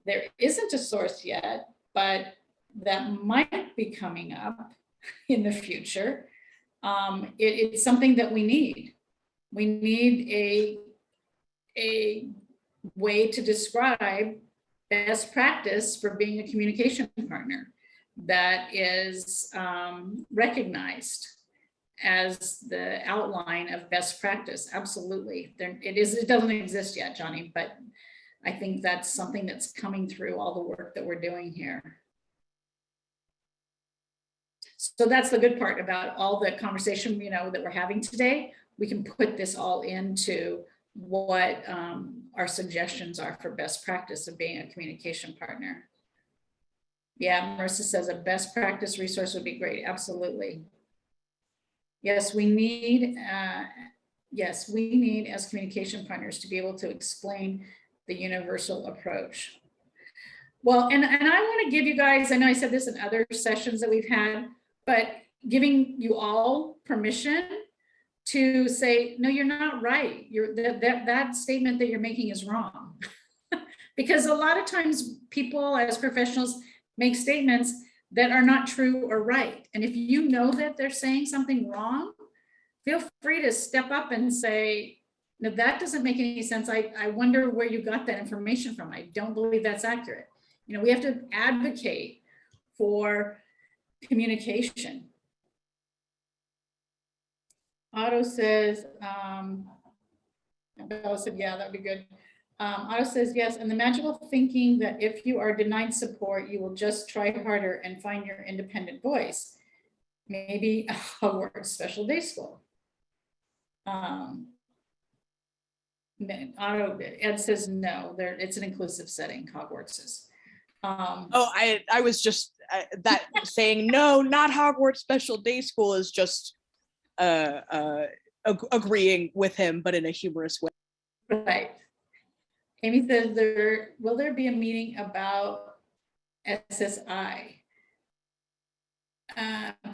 A: There isn't a source yet, but that might be coming up in the future. It's something that we need. We need a way to describe best practice for being a communication partner that is recognized as the outline of best practice. Absolutely. It doesn't exist yet, Johnny, but I think that's something that's coming through all the work that we're doing here. So that's the good part about all the conversation, that we're having today. We can put this all into what our suggestions are for best practice of being a communication partner. Yeah, Marissa says a best practice resource would be great. Absolutely. Yes, we need as communication partners to be able to explain the universal approach. Well, and I want to give you guys, I know I said this in other sessions that we've had, but giving you all permission to say, no, you're not right. That statement that you're making is wrong. Because a lot of times people as professionals make statements that are not true or right. And if you know that they're saying something wrong, feel free to step up and say, no, that doesn't make any sense. I wonder where you got that information from. I don't believe that's accurate. We have to advocate for communication. Otto says, Bella said, yeah, that'd be good. Otto says, yes, and the magical thinking that if you are denied support, you will just try harder and find your independent voice. Maybe a Hogwarts special day school. Otto, Ed says no, it's an inclusive setting, Hogwarts is.
F: Oh, I was just that saying no, not Hogwarts Special Day School is just agreeing with him, but in a humorous way.
A: Right. Amy says, will there be a meeting about SSI?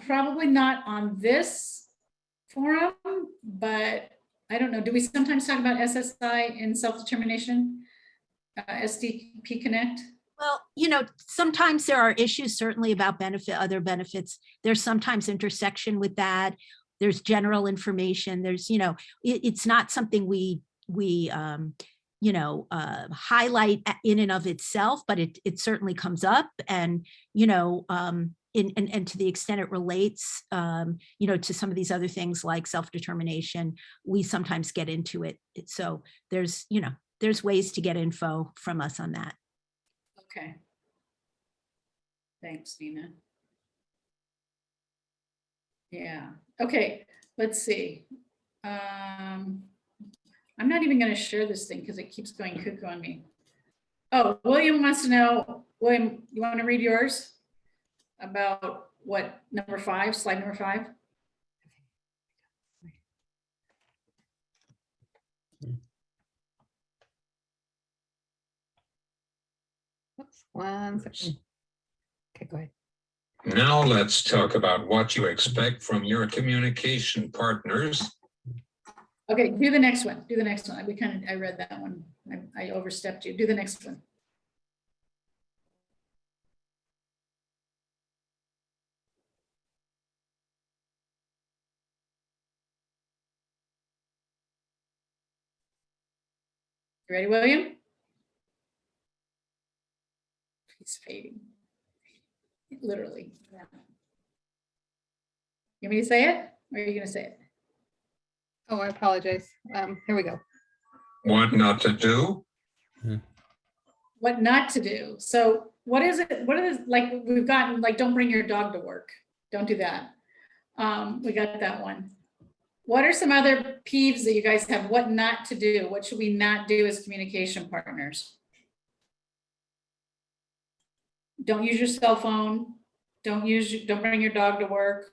A: Probably not on this forum, but I don't know. Do we sometimes talk about SSI in self-determination? SDP Connect?
C: Well, sometimes there are issues certainly about other benefits. There's sometimes intersection with that. There's general information. There's, it's not something we highlight in and of itself, but it certainly comes up, and, and to the extent it relates, to some of these other things like self-determination, we sometimes get into it. So there's ways to get info from us on that.
A: Okay. Thanks, Nina. Yeah. Okay. Let's see. I'm not even going to share this thing because it keeps going cuckoo on me. Oh, William wants to know. William, you want to read yours about what number 5, slide number 5?
G: Oops, 1 second. Okay, go ahead.
H: Now let's talk about what you expect from your communication partners.
A: Okay, do the next one. Do the next one. I read that one. I overstepped you. Do the next one. You ready, William? He's fading. Literally. Yeah. You want me to say it? Or are you going to say it?
G: Oh, I apologize. Here we go.
H: What not to do?
A: What not to do. So what is it? What is, like, we've gotten, like, don't bring your dog to work. Don't do that. We got that one. What are some other peeves that you guys have? What not to do? What should we not do as communication partners? Don't use your cell phone. Don't bring your dog to work.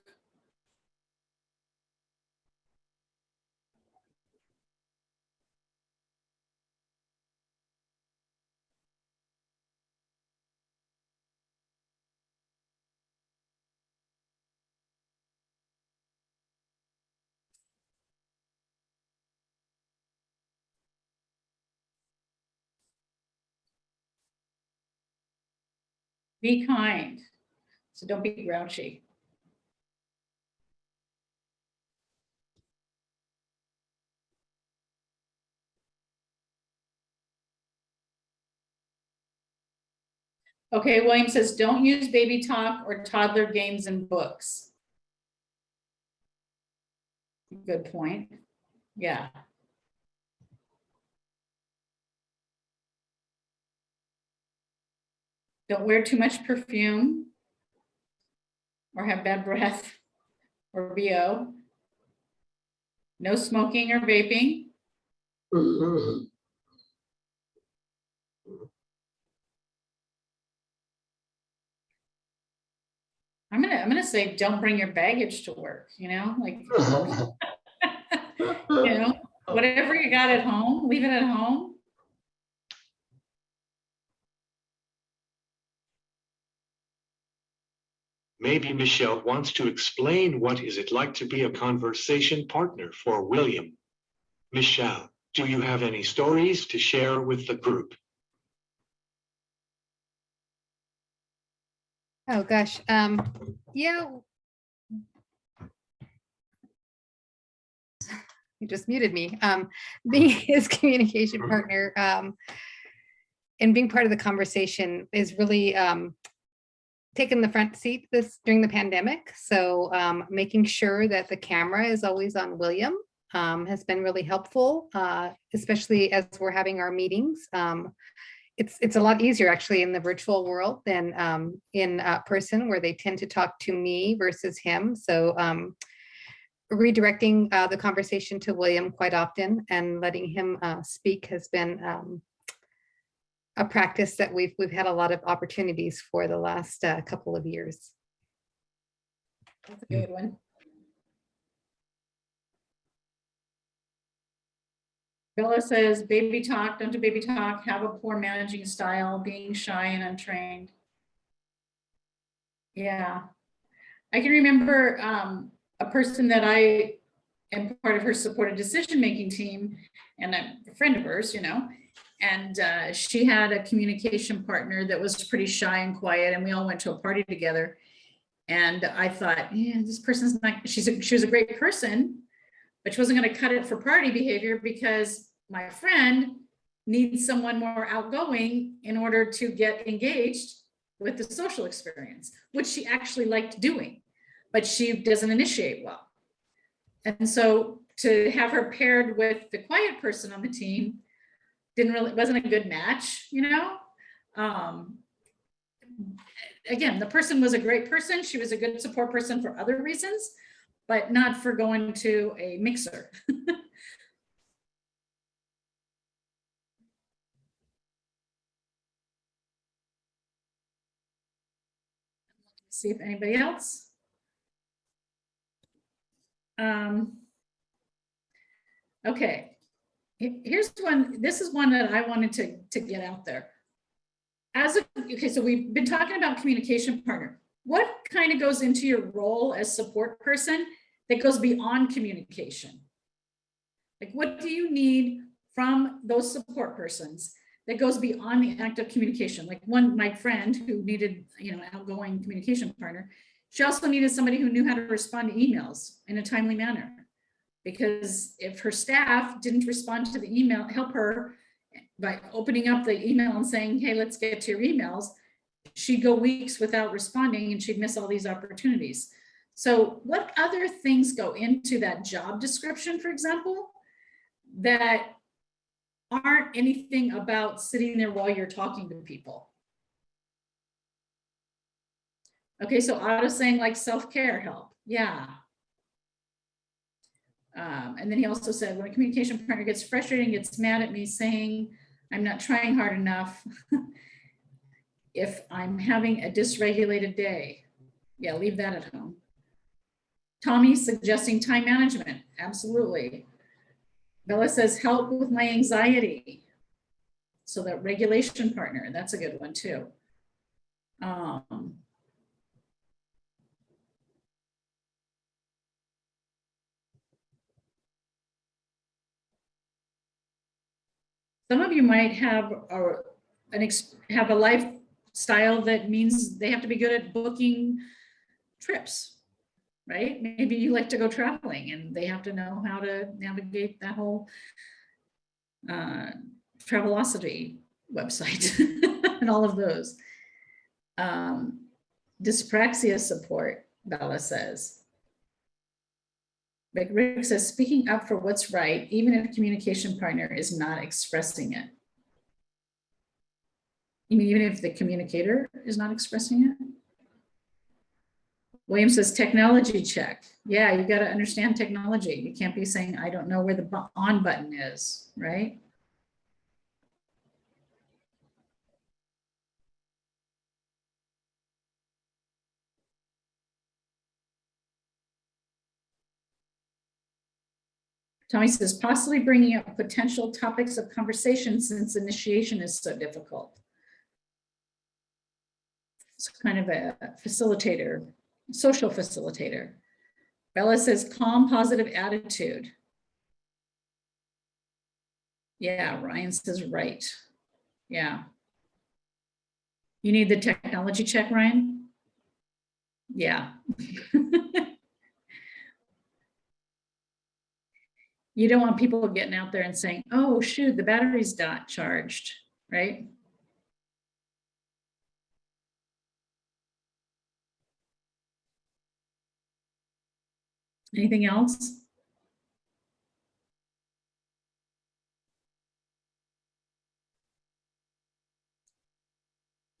A: Be kind. So don't be grouchy. Okay, William says, don't use baby talk or toddler games and books. Good point. Yeah. Don't wear too much perfume or have bad breath or BO. No smoking or vaping. I'm gonna say don't bring your baggage to work, like whatever you got at home, leave it at home.
B: Maybe Michelle wants to explain what is it like to be a conversation partner for William. Michelle, do you have any stories to share with the group?
G: Oh gosh. Yeah. You just muted me. Being his communication partner and being part of the conversation is really taken the front seat during the pandemic. So making sure that the camera is always on William has been really helpful, especially as we're having our meetings. It's a lot easier actually in the virtual world than in person, where they tend to talk to me versus him. So redirecting the conversation to William quite often and letting him speak has been a practice that we've had a lot of opportunities for the last couple of years.
A: That's a good one. Bella says, baby talk, don't do baby talk, have a poor managing style, being shy and untrained. Yeah. I can remember a person that I am part of her supported decision-making team, and I'm a friend of hers, you know, and she had a communication partner that was pretty shy and quiet, and we all went to a party together. And I thought, yeah, this person's not, she was a great person, but she wasn't going to cut it for party behavior, because my friend needs someone more outgoing in order to get engaged with the social experience, which she actually liked doing, but she doesn't initiate well. And so to have her paired with the quiet person on the team wasn't a good match, you know? Again, the person was a great person. She was a good support person for other reasons, but not for going to a mixer. See if anybody else. Okay, here's one. This is one that I wanted to get out there. Okay, so we've been talking about communication partner. What kind of goes into your role as support person that goes beyond communication? Like, what do you need from those support persons that goes beyond the act of communication? Like my friend who needed, you know, outgoing communication partner, she also needed somebody who knew how to respond to emails in a timely manner. Because if her staff didn't respond to the email, help her by opening up the email and saying, hey, let's get to your emails, she'd go weeks without responding and she'd miss all these opportunities. So what other things go into that job description, for example, that aren't anything about sitting there while you're talking to people? Okay, so Otto saying like self-care help. Yeah. And then he also said, when a communication partner gets frustrated and gets mad at me saying, I'm not trying hard enough, if I'm having a dysregulated day, yeah, leave that at home. Tommy suggesting time management. Absolutely. Bella says, help with my anxiety. So that regulation partner, that's a good one too. Some of you might have a lifestyle that means they have to be good at booking trips, right? Maybe you like to go traveling and they have to know how to navigate that whole Travelocity website and all of those. Dyspraxia support, Bella says. Rick says, speaking up for what's right, even if communication partner is not expressing it. You mean even if the communicator is not expressing it? William says, technology check. Yeah, you got to understand technology. You can't be saying, I don't know where the on button is, right? Tommy says, possibly bringing up potential topics of conversation since initiation is so difficult. It's kind of a facilitator, social facilitator. Bella says, calm, positive attitude. Yeah, Ryan says, right. Yeah. You need the technology check, Ryan? Yeah. You don't want people getting out there and saying, oh, shoot, the battery's not charged, right? Anything else?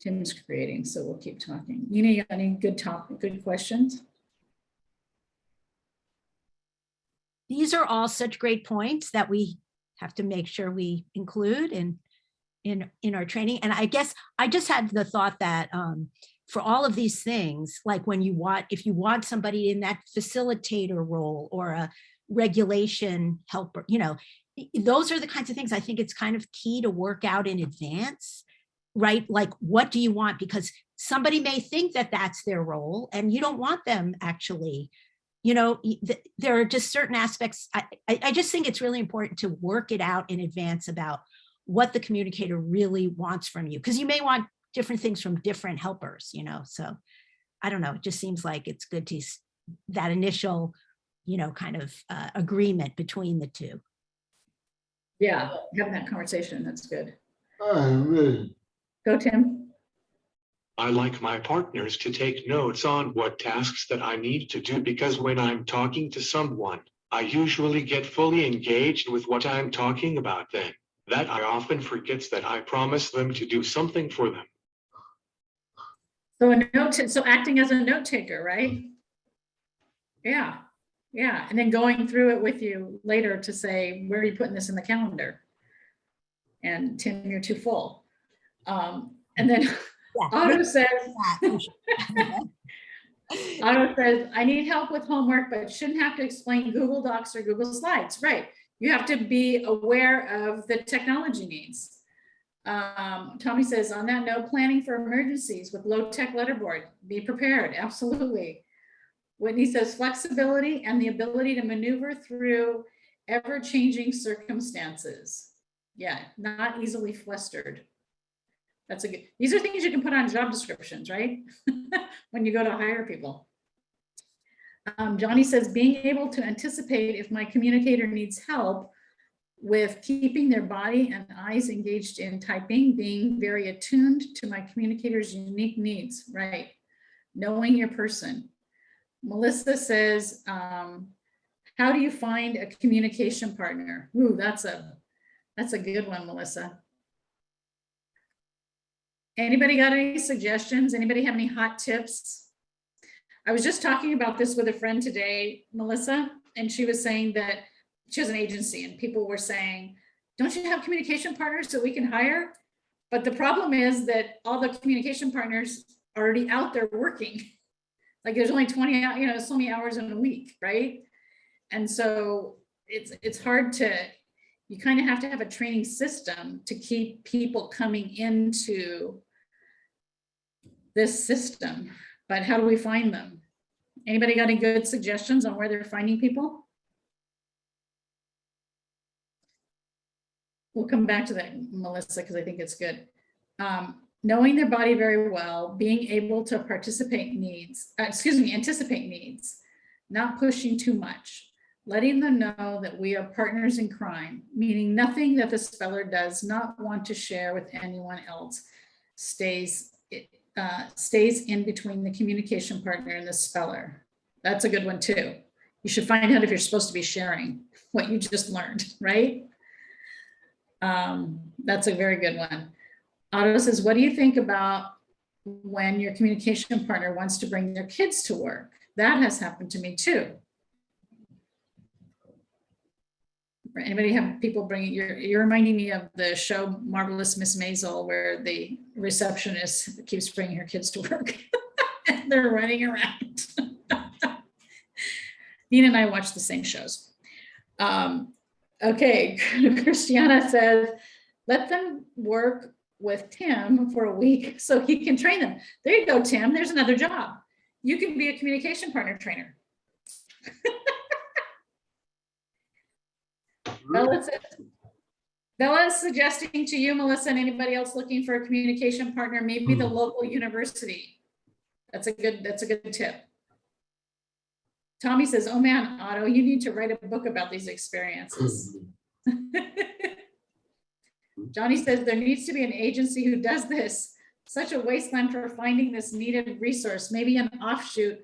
A: Tim's creating, so we'll keep talking. Nina, you got any good questions?
C: These are all such great points that we have to make sure we include in our training. And I guess I just had the thought that for all of these things, like if you want somebody in that facilitator role or a regulation helper, those are the kinds of things I think it's kind of key to work out in advance, right? Like, what do you want? Because somebody may think that that's their role and you don't want them actually. There are just certain aspects. I just think it's really important to work it out in advance about what the communicator really wants from you, because you may want different things from different helpers, so I don't know, it just seems like it's good to that initial, kind of agreement between the two.
A: Yeah, having that conversation, that's good. Go, Tim.
B: I like my partners to take notes on what tasks that I need to do, because when I'm talking to someone, I usually get fully engaged with what I'm talking about then. That I often forgets that I promised them to do something for them.
A: So acting as a note taker, right? Yeah, and then going through it with you later to say, where are you putting this in the calendar? And Tim, you're too full. And then Otto says, I need help with homework, but shouldn't have to explain Google Docs or Google Slides. Right. You have to be aware of the technology needs. Tommy says, on that note, planning for emergencies with low-tech letterboard, be prepared. Absolutely. Whitney says, flexibility and the ability to maneuver through ever-changing circumstances. Yeah, not easily flustered. That's a good, these are things you can put on job descriptions, right? When you go to hire people. Johnny says, being able to anticipate if my communicator needs help with keeping their body and eyes engaged in typing, being very attuned to my communicator's unique needs, right? Knowing your person. Melissa says, how do you find a communication partner? Ooh, that's a good one, Melissa. Anybody got any suggestions? Anybody have any hot tips? I was just talking about this with a friend today, Melissa, and she was saying that she has an agency and people were saying, don't you have communication partners that we can hire? But the problem is that all the communication partners are already out there working. Like there's only 20, so many hours in a week, right? And so it's hard to, you kind of have to have a training system to keep people coming into this system. But how do we find them? Anybody got any good suggestions on where they're finding people? We'll come back to that, Melissa, because I think it's good. Knowing their body very well, being able to anticipate needs, not pushing too much, letting them know that we are partners in crime, meaning nothing that the speller does not want to share with anyone else stays in between the communication partner and the speller. That's a good one too. You should find out if you're supposed to be sharing what you just learned, right? That's a very good one. Otto says, what do you think about when your communication partner wants to bring their kids to work? That has happened to me too. Anybody have people bringing, you're reminding me of the show Marvelous Miss Maisel, where the receptionist keeps bringing her kids to work and they're running around. Nina and I watch the same shows. Okay, Christiana says, let them work with Tim for a week so he can train them. There you go, Tim, there's another job. You can be a communication partner trainer. Bella's suggesting to you, Melissa, and anybody else looking for a communication partner, maybe the local university. That's a good tip. Tommy says, oh man, Otto, you need to write a book about these experiences. Johnny says there needs to be an agency who does this. Such a wasteland for finding this needed resource, maybe an offshoot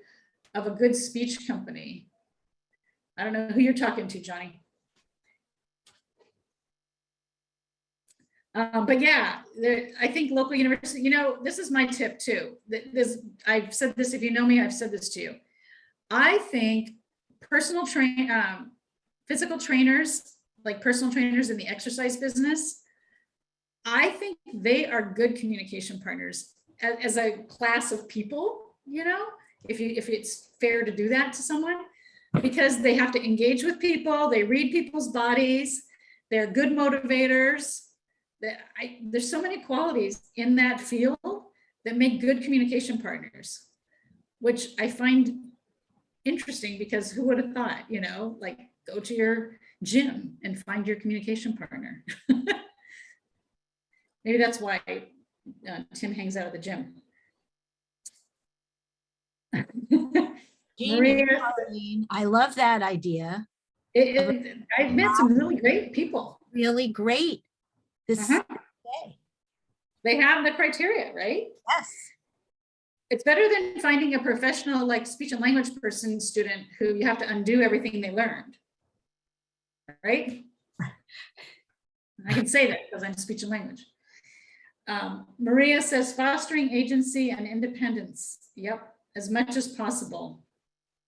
A: of a good speech company. I don't know who you're talking to, Johnny. But yeah, I think local university, you know, this is my tip too. I've said this, if you know me, I've said this to you. I think physical trainers, like personal trainers in the exercise business, I think they are good communication partners as a class of people, you know, if it's fair to do that to someone, because they have to engage with people, they read people's bodies, they're good motivators. There's so many qualities in that field that make good communication partners, which I find interesting, because who would have thought, you know, like go to your gym and find your communication partner. Maybe that's why Tim hangs out at the gym. Maria,
C: I love that idea.
A: I've met some really great people.
C: Really great. This day.
A: They have the criteria, right?
C: Yes.
A: It's better than finding a professional like speech and language person student who you have to undo everything they learned. Right? I can say that because I'm speech and language. Maria says fostering agency and independence. Yep, as much as possible.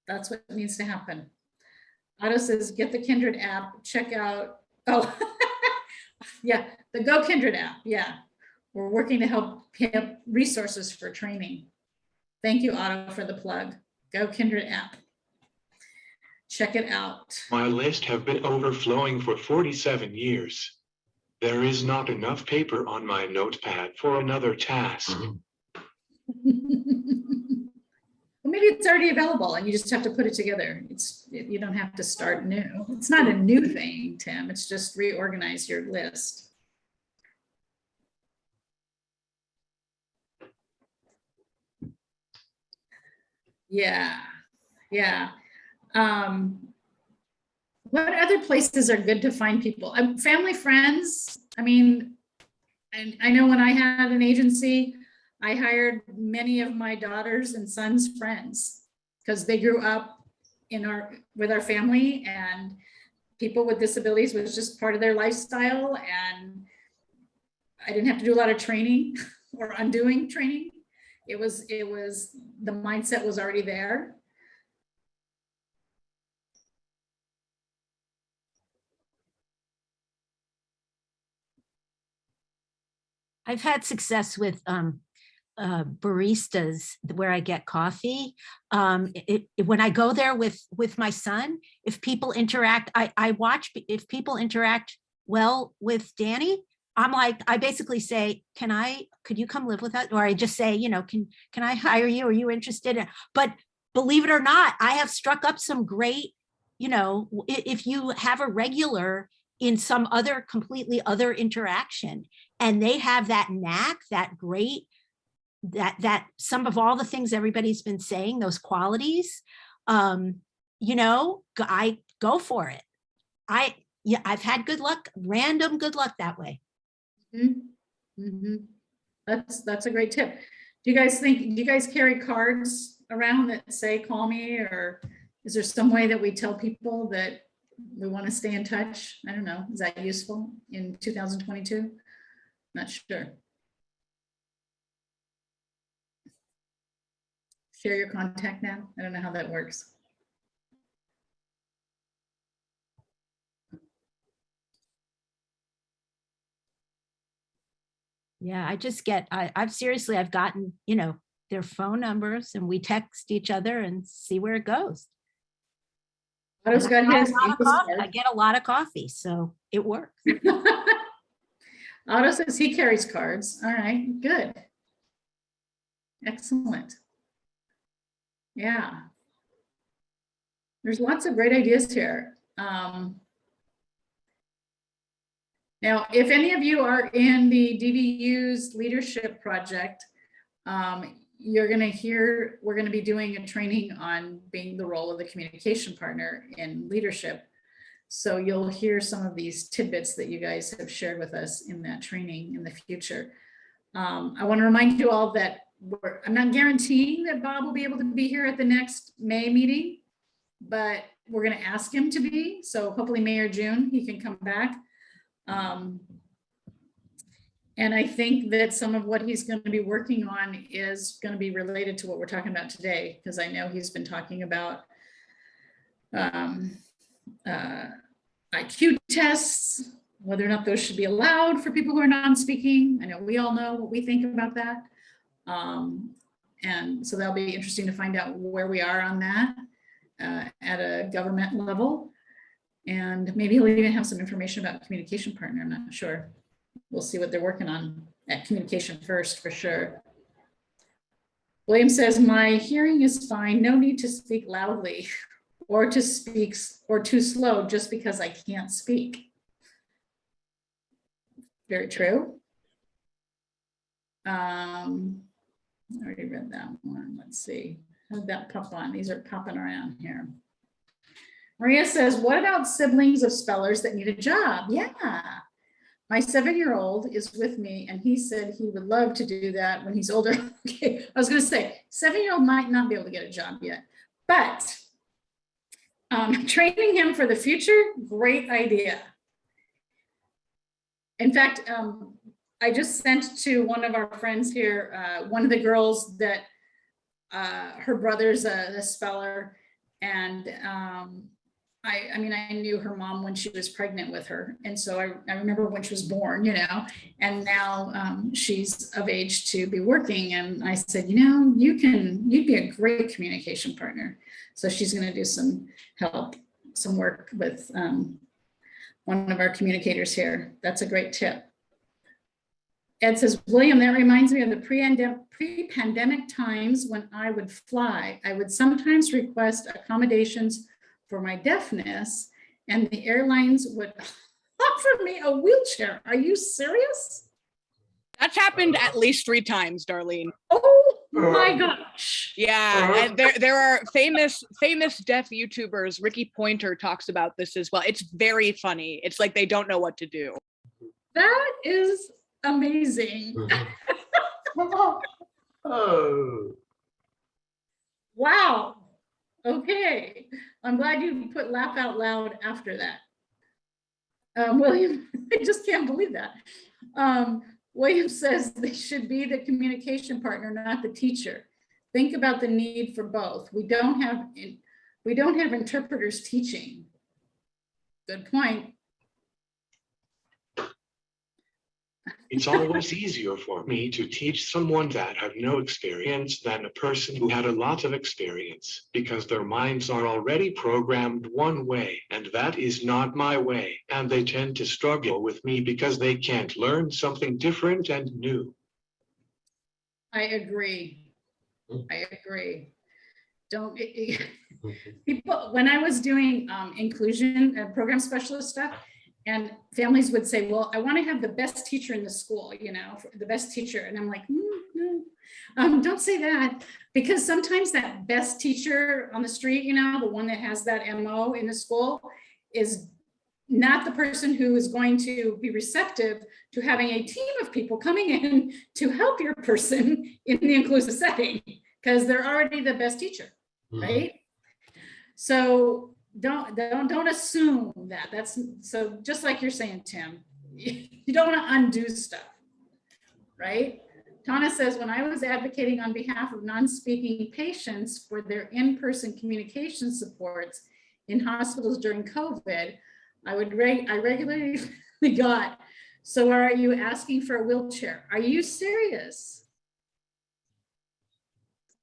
A: That's what needs to happen. Otto says get the Kindred app, check out. Oh, yeah, the Go Kindred app. Yeah, we're working to help resources for training. Thank you, Otto, for the plug. Go Kindred app. Check it out.
B: My list have been overflowing for 47 years. There is not enough paper on my notepad for another task.
A: Well, maybe it's already available and you just have to put it together. You don't have to start new. It's not a new thing, Tim. It's just reorganize your list. Yeah, yeah. What other places are good to find people? Family, friends. I mean, and I know when I had an agency, I hired many of my daughters and sons' friends because they grew up with our family, and people with disabilities was just part of their lifestyle, and I didn't have to do a lot of training or undoing training. It was the mindset was already there.
C: I've had success with baristas where I get coffee. When I go there with my son, if people interact, I watch if people interact well with Danny. I'm like, I basically say, could you come live with us? Or I just say, you know, can I hire you? Are you interested? But believe it or not, I have struck up some great, you know, if you have a regular in some other completely other interaction, and they have that knack, that great, that some of all the things everybody's been saying, those qualities, you know, I go for it. I've had good luck, random good luck that way.
A: Mm-hmm. Mm-hmm. That's a great tip. Do you guys carry cards around that say call me, or is there some way that we tell people that we want to stay in touch? I don't know. Is that useful in 2022? Not sure. Share your contact now. I don't know how that works.
C: Yeah, I've gotten, you know, their phone numbers, and we text each other and see where it goes.
A: Otto's got his.
C: I get a lot of coffee, so it works.
A: Otto says he carries cards. All right, good. Excellent. Yeah. There's lots of great ideas here. Now, if any of you are in the DVU's leadership project, you're going to hear, we're going to be doing a training on being the role of the communication partner in leadership. So you'll hear some of these tidbits that you guys have shared with us in that training in the future. I want to remind you all that I'm not guaranteeing that Bob will be able to be here at the next May meeting, but we're going to ask him to be. So hopefully May or June, he can come back. And I think that some of what he's going to be working on is going to be related to what we're talking about today, because I know he's been talking about IQ tests, whether or not those should be allowed for people who are non-speaking. I know we all know what we think about that. And so that'll be interesting to find out where we are on that at a government level. And maybe he'll even have some information about communication partner, I'm not sure. We'll see what they're working on at communication first, for sure. William says, my hearing is fine, no need to speak loudly or to speak or too slow just because I can't speak. Very true. I already read that one. Let's see. How did that pop on? These are popping around here. Maria says, what about siblings of spellers that need a job? Yeah. My 7-year-old is with me and he said he would love to do that when he's older. Okay, I was going to say 7-year-old might not be able to get a job yet, but training him for the future, great idea. In fact, I just sent to one of our friends here, one of the girls that her brother's a speller, and I mean, I knew her mom when she was pregnant with her. And so I remember when she was born, you know, and now she's of age to be working. And I said, you know, you'd be a great communication partner. So she's going to do some work with one of our communicators here. That's a great tip. Ed says, William, that reminds me of the pre-pandemic times when I would fly. I would sometimes request accommodations for my deafness, and the airlines would offer me a wheelchair. Are you serious?
F: That's happened at least 3 times, Darlene.
A: Oh my gosh.
F: Yeah, and there are famous deaf YouTubers. Ricky Pointer talks about this as well. It's very funny. It's like they don't know what to do.
A: That is amazing.
B: Oh.
A: Wow. Okay. I'm glad you put laugh out loud after that. William, I just can't believe that. William says they should be the communication partner, not the teacher. Think about the need for both. We don't have interpreters teaching. Good point.
B: It's always easier for me to teach someone that have no experience than a person who had a lot of experience, because their minds are already programmed one way, and that is not my way. And they tend to struggle with me because they can't learn something different and new.
A: I agree. People, when I was doing inclusion program specialist stuff, and families would say, well, I want to have the best teacher in the school, you know, the best teacher. And I'm like, don't say that, because sometimes that best teacher on the street, you know, the one that has that MO in the school is not the person who is going to be receptive to having a team of people coming in to help your person in the inclusive setting, because they're already the best teacher, right? So don't assume that. That's so, just like you're saying, Tim, you don't want to undo stuff, right? Tana says, when I was advocating on behalf of non-speaking patients for their in-person communication supports in hospitals during COVID, I regularly got, so are you asking for a wheelchair? Are you serious?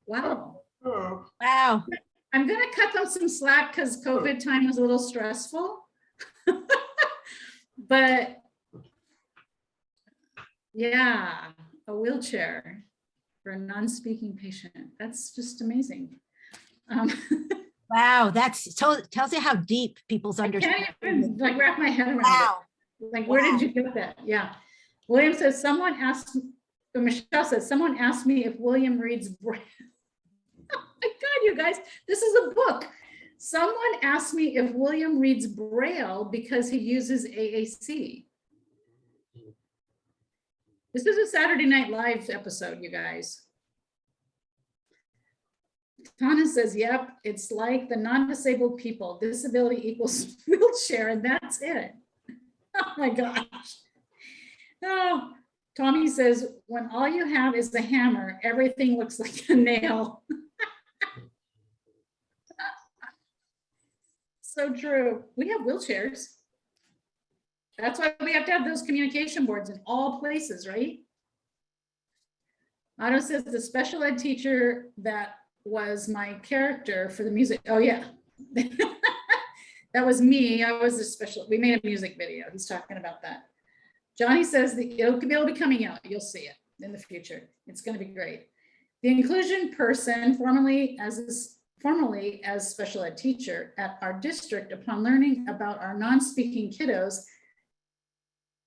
A: Wow.
C: Wow.
A: I'm going to cut them some slack because COVID time was a little stressful. But yeah, a wheelchair for a non-speaking patient. That's just amazing.
C: Wow, tells you how deep people's
A: I can't
C: understanding.
A: even like wrap my head around
C: Wow.
A: it. Like, where did you get that? Yeah. William says, Michelle says, someone asked me if William reads Braille. Oh my God, you guys, this is a book. Someone asked me if William reads Braille because he uses AAC. This is a Saturday Night Live episode, you guys. Tana says, yep, it's like the non-disabled people, disability equals wheelchair, and that's it. Oh my gosh. Oh, Tommy says, when all you have is the hammer, everything looks like a nail. So true. We have wheelchairs. That's why we have to have those communication boards in all places, right? Otto says the special ed teacher that was my character for the music. Oh yeah. That was me. I was a special, we made a music video. He's talking about that. Johnny says that it'll be coming out. You'll see it in the future. It's going to be great. The inclusion person, formerly as special ed teacher at our district, upon learning about our non-speaking kiddos,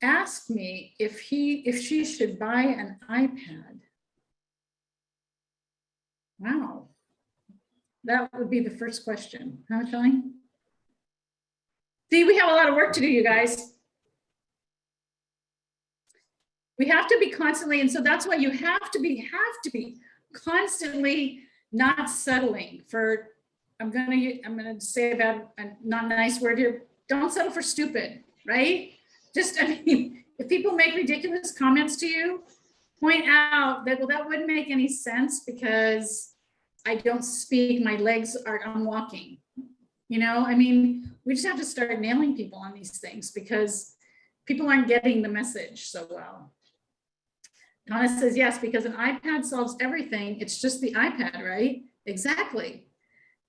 A: asked me if she should buy an iPad. Wow. That would be the first question. Huh, Johnny? See, we have a lot of work to do, you guys. We have to be constantly, and so that's why you have to be constantly not settling for, I'm gonna say about a not nice word here, don't settle for stupid, right? Just, I mean, if people make ridiculous comments to you, point out that, well, that wouldn't make any sense because I don't speak, my legs are, I'm walking. You know, I mean, we just have to start nailing people on these things because people aren't getting the message so well. Donna says, yes, because an iPad solves everything. It's just the iPad, right? Exactly.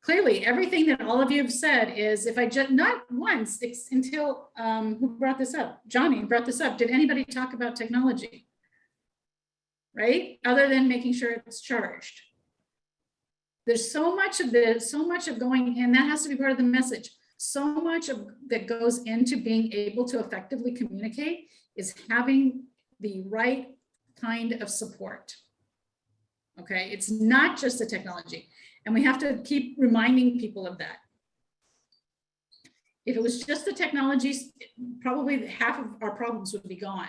A: Clearly, everything that all of you have said is, if I just, not once until, who brought this up? Johnny brought this up. Did anybody talk about technology? Right? Other than making sure it's charged. There's so much of this, so much of going, and that has to be part of the message. So much of that goes into being able to effectively communicate is having the right kind of support. Okay, it's not just the technology, and we have to keep reminding people of that. If it was just the technology, probably half of our problems would be gone.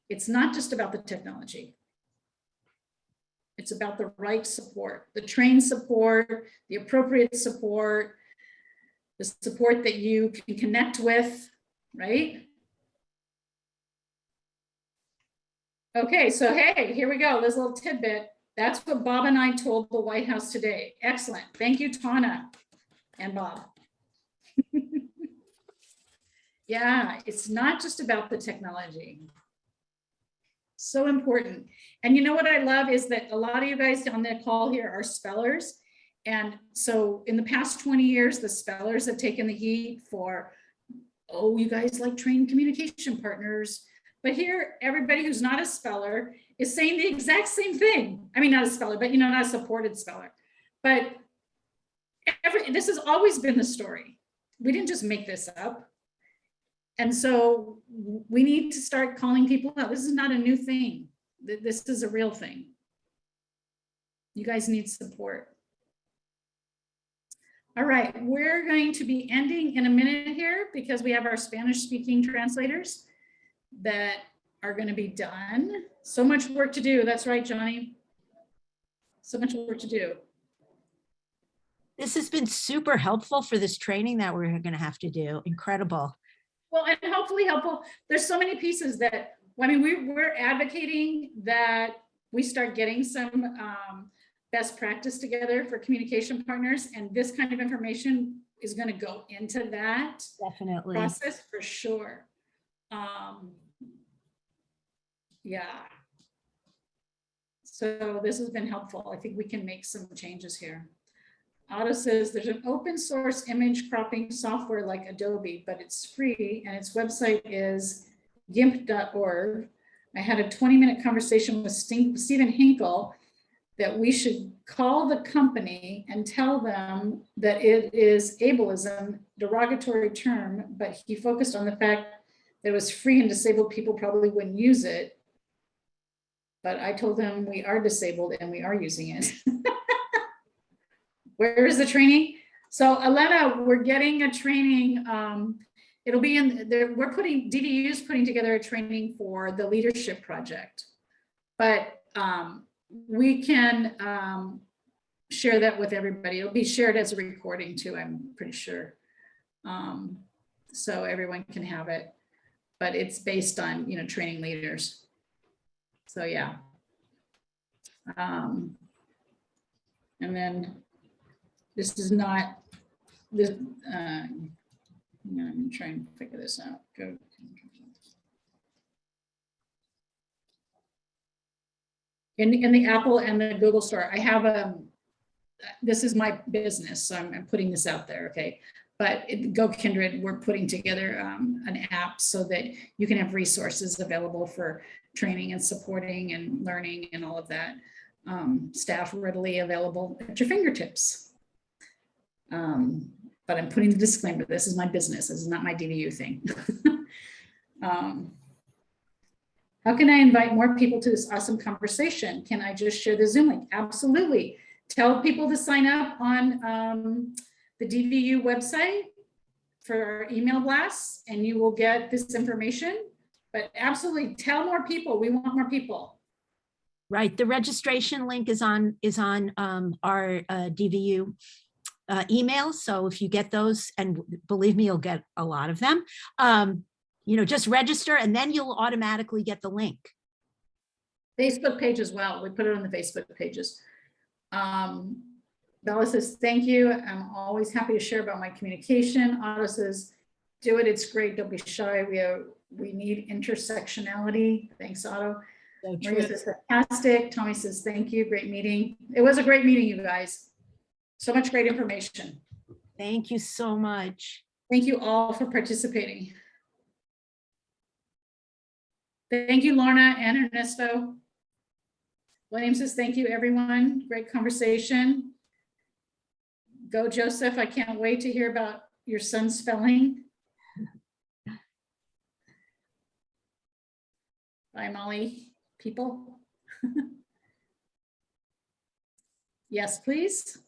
A: It's not just about the technology. It's about the right support, the trained support, the appropriate support, the support that you can connect with, right? Okay, so hey, here we go. This little tidbit. That's what Bob and I told the White House today. Excellent. Thank you, Tana and Bob. Yeah, it's not just about the technology. So important. And you know what I love is that a lot of you guys on the call here are spellers. And so in the past 20 years, the spellers have taken the heat for, oh, you guys like trained communication partners. But here, everybody who's not a speller is saying the exact same thing. I mean, not a speller, but not a supported speller. But this has always been the story. We didn't just make this up. And so we need to start calling people out. This is not a new thing. This is a real thing. You guys need support. All right, we're going to be ending in a minute here because we have our Spanish speaking translators that are going to be done. So much work to do. That's right, Johnny. So much work to do.
C: This has been super helpful for this training that we're going to have to do. Incredible.
A: Well, and hopefully helpful. There's so many pieces that, I mean, we're advocating that we start getting some best practice together for communication partners, and this kind of information is going to go into that
C: Definitely
A: process for sure. Yeah. So this has been helpful. I think we can make some changes here. Otto says there's an open source image cropping software like Adobe, but it's free and its website is gimp.org. I had a 20-minute conversation with Stephen Hinkle that we should call the company and tell them that it is ableism, derogatory term, but he focused on the fact that it was free and disabled people probably wouldn't use it. But I told him we are disabled and we are using it. Where is the training? So Aletta, we're getting a training. It'll be in there. We're DVU's putting together a training for the leadership project, but we can share that with everybody. It'll be shared as a recording too, I'm pretty sure. So everyone can have it, but it's based on, you know, training leaders. So yeah. And then this is not this. I'm trying to figure this out. Go. In the Apple and the Google store, I have this is my business, so I'm putting this out there, okay? But Go Kindred, we're putting together an app so that you can have resources available for training and supporting and learning and all of that. Staff readily available at your fingertips. But I'm putting the disclaimer, this is my business, this is not my DVU thing. How can I invite more people to this awesome conversation? Can I just share the Zoom link? Absolutely. Tell people to sign up on the DVU website for our email blasts, and you will get this information. But absolutely tell more people. We want more people.
C: Right. The registration link is on our DVU email. So if you get those, and believe me, you'll get a lot of them. You know, just register and then you'll automatically get the link.
A: Facebook page as well. We put it on the Facebook pages. Bella says, thank you. I'm always happy to share about my communication. Otto says, do it. It's great. Don't be shy. We need intersectionality. Thanks, Otto.
C: So
A: Maria says, fantastic. Tommy says, thank you. Great meeting. It was a great meeting, you guys. So much great information.
C: Thank you so much.
A: Thank you all for participating. Thank you, Lorna and Ernesto. William says, thank you, everyone. Great conversation. Go, Joseph. I can't wait to hear about your son's spelling. Bye, Molly. People. Yes, please.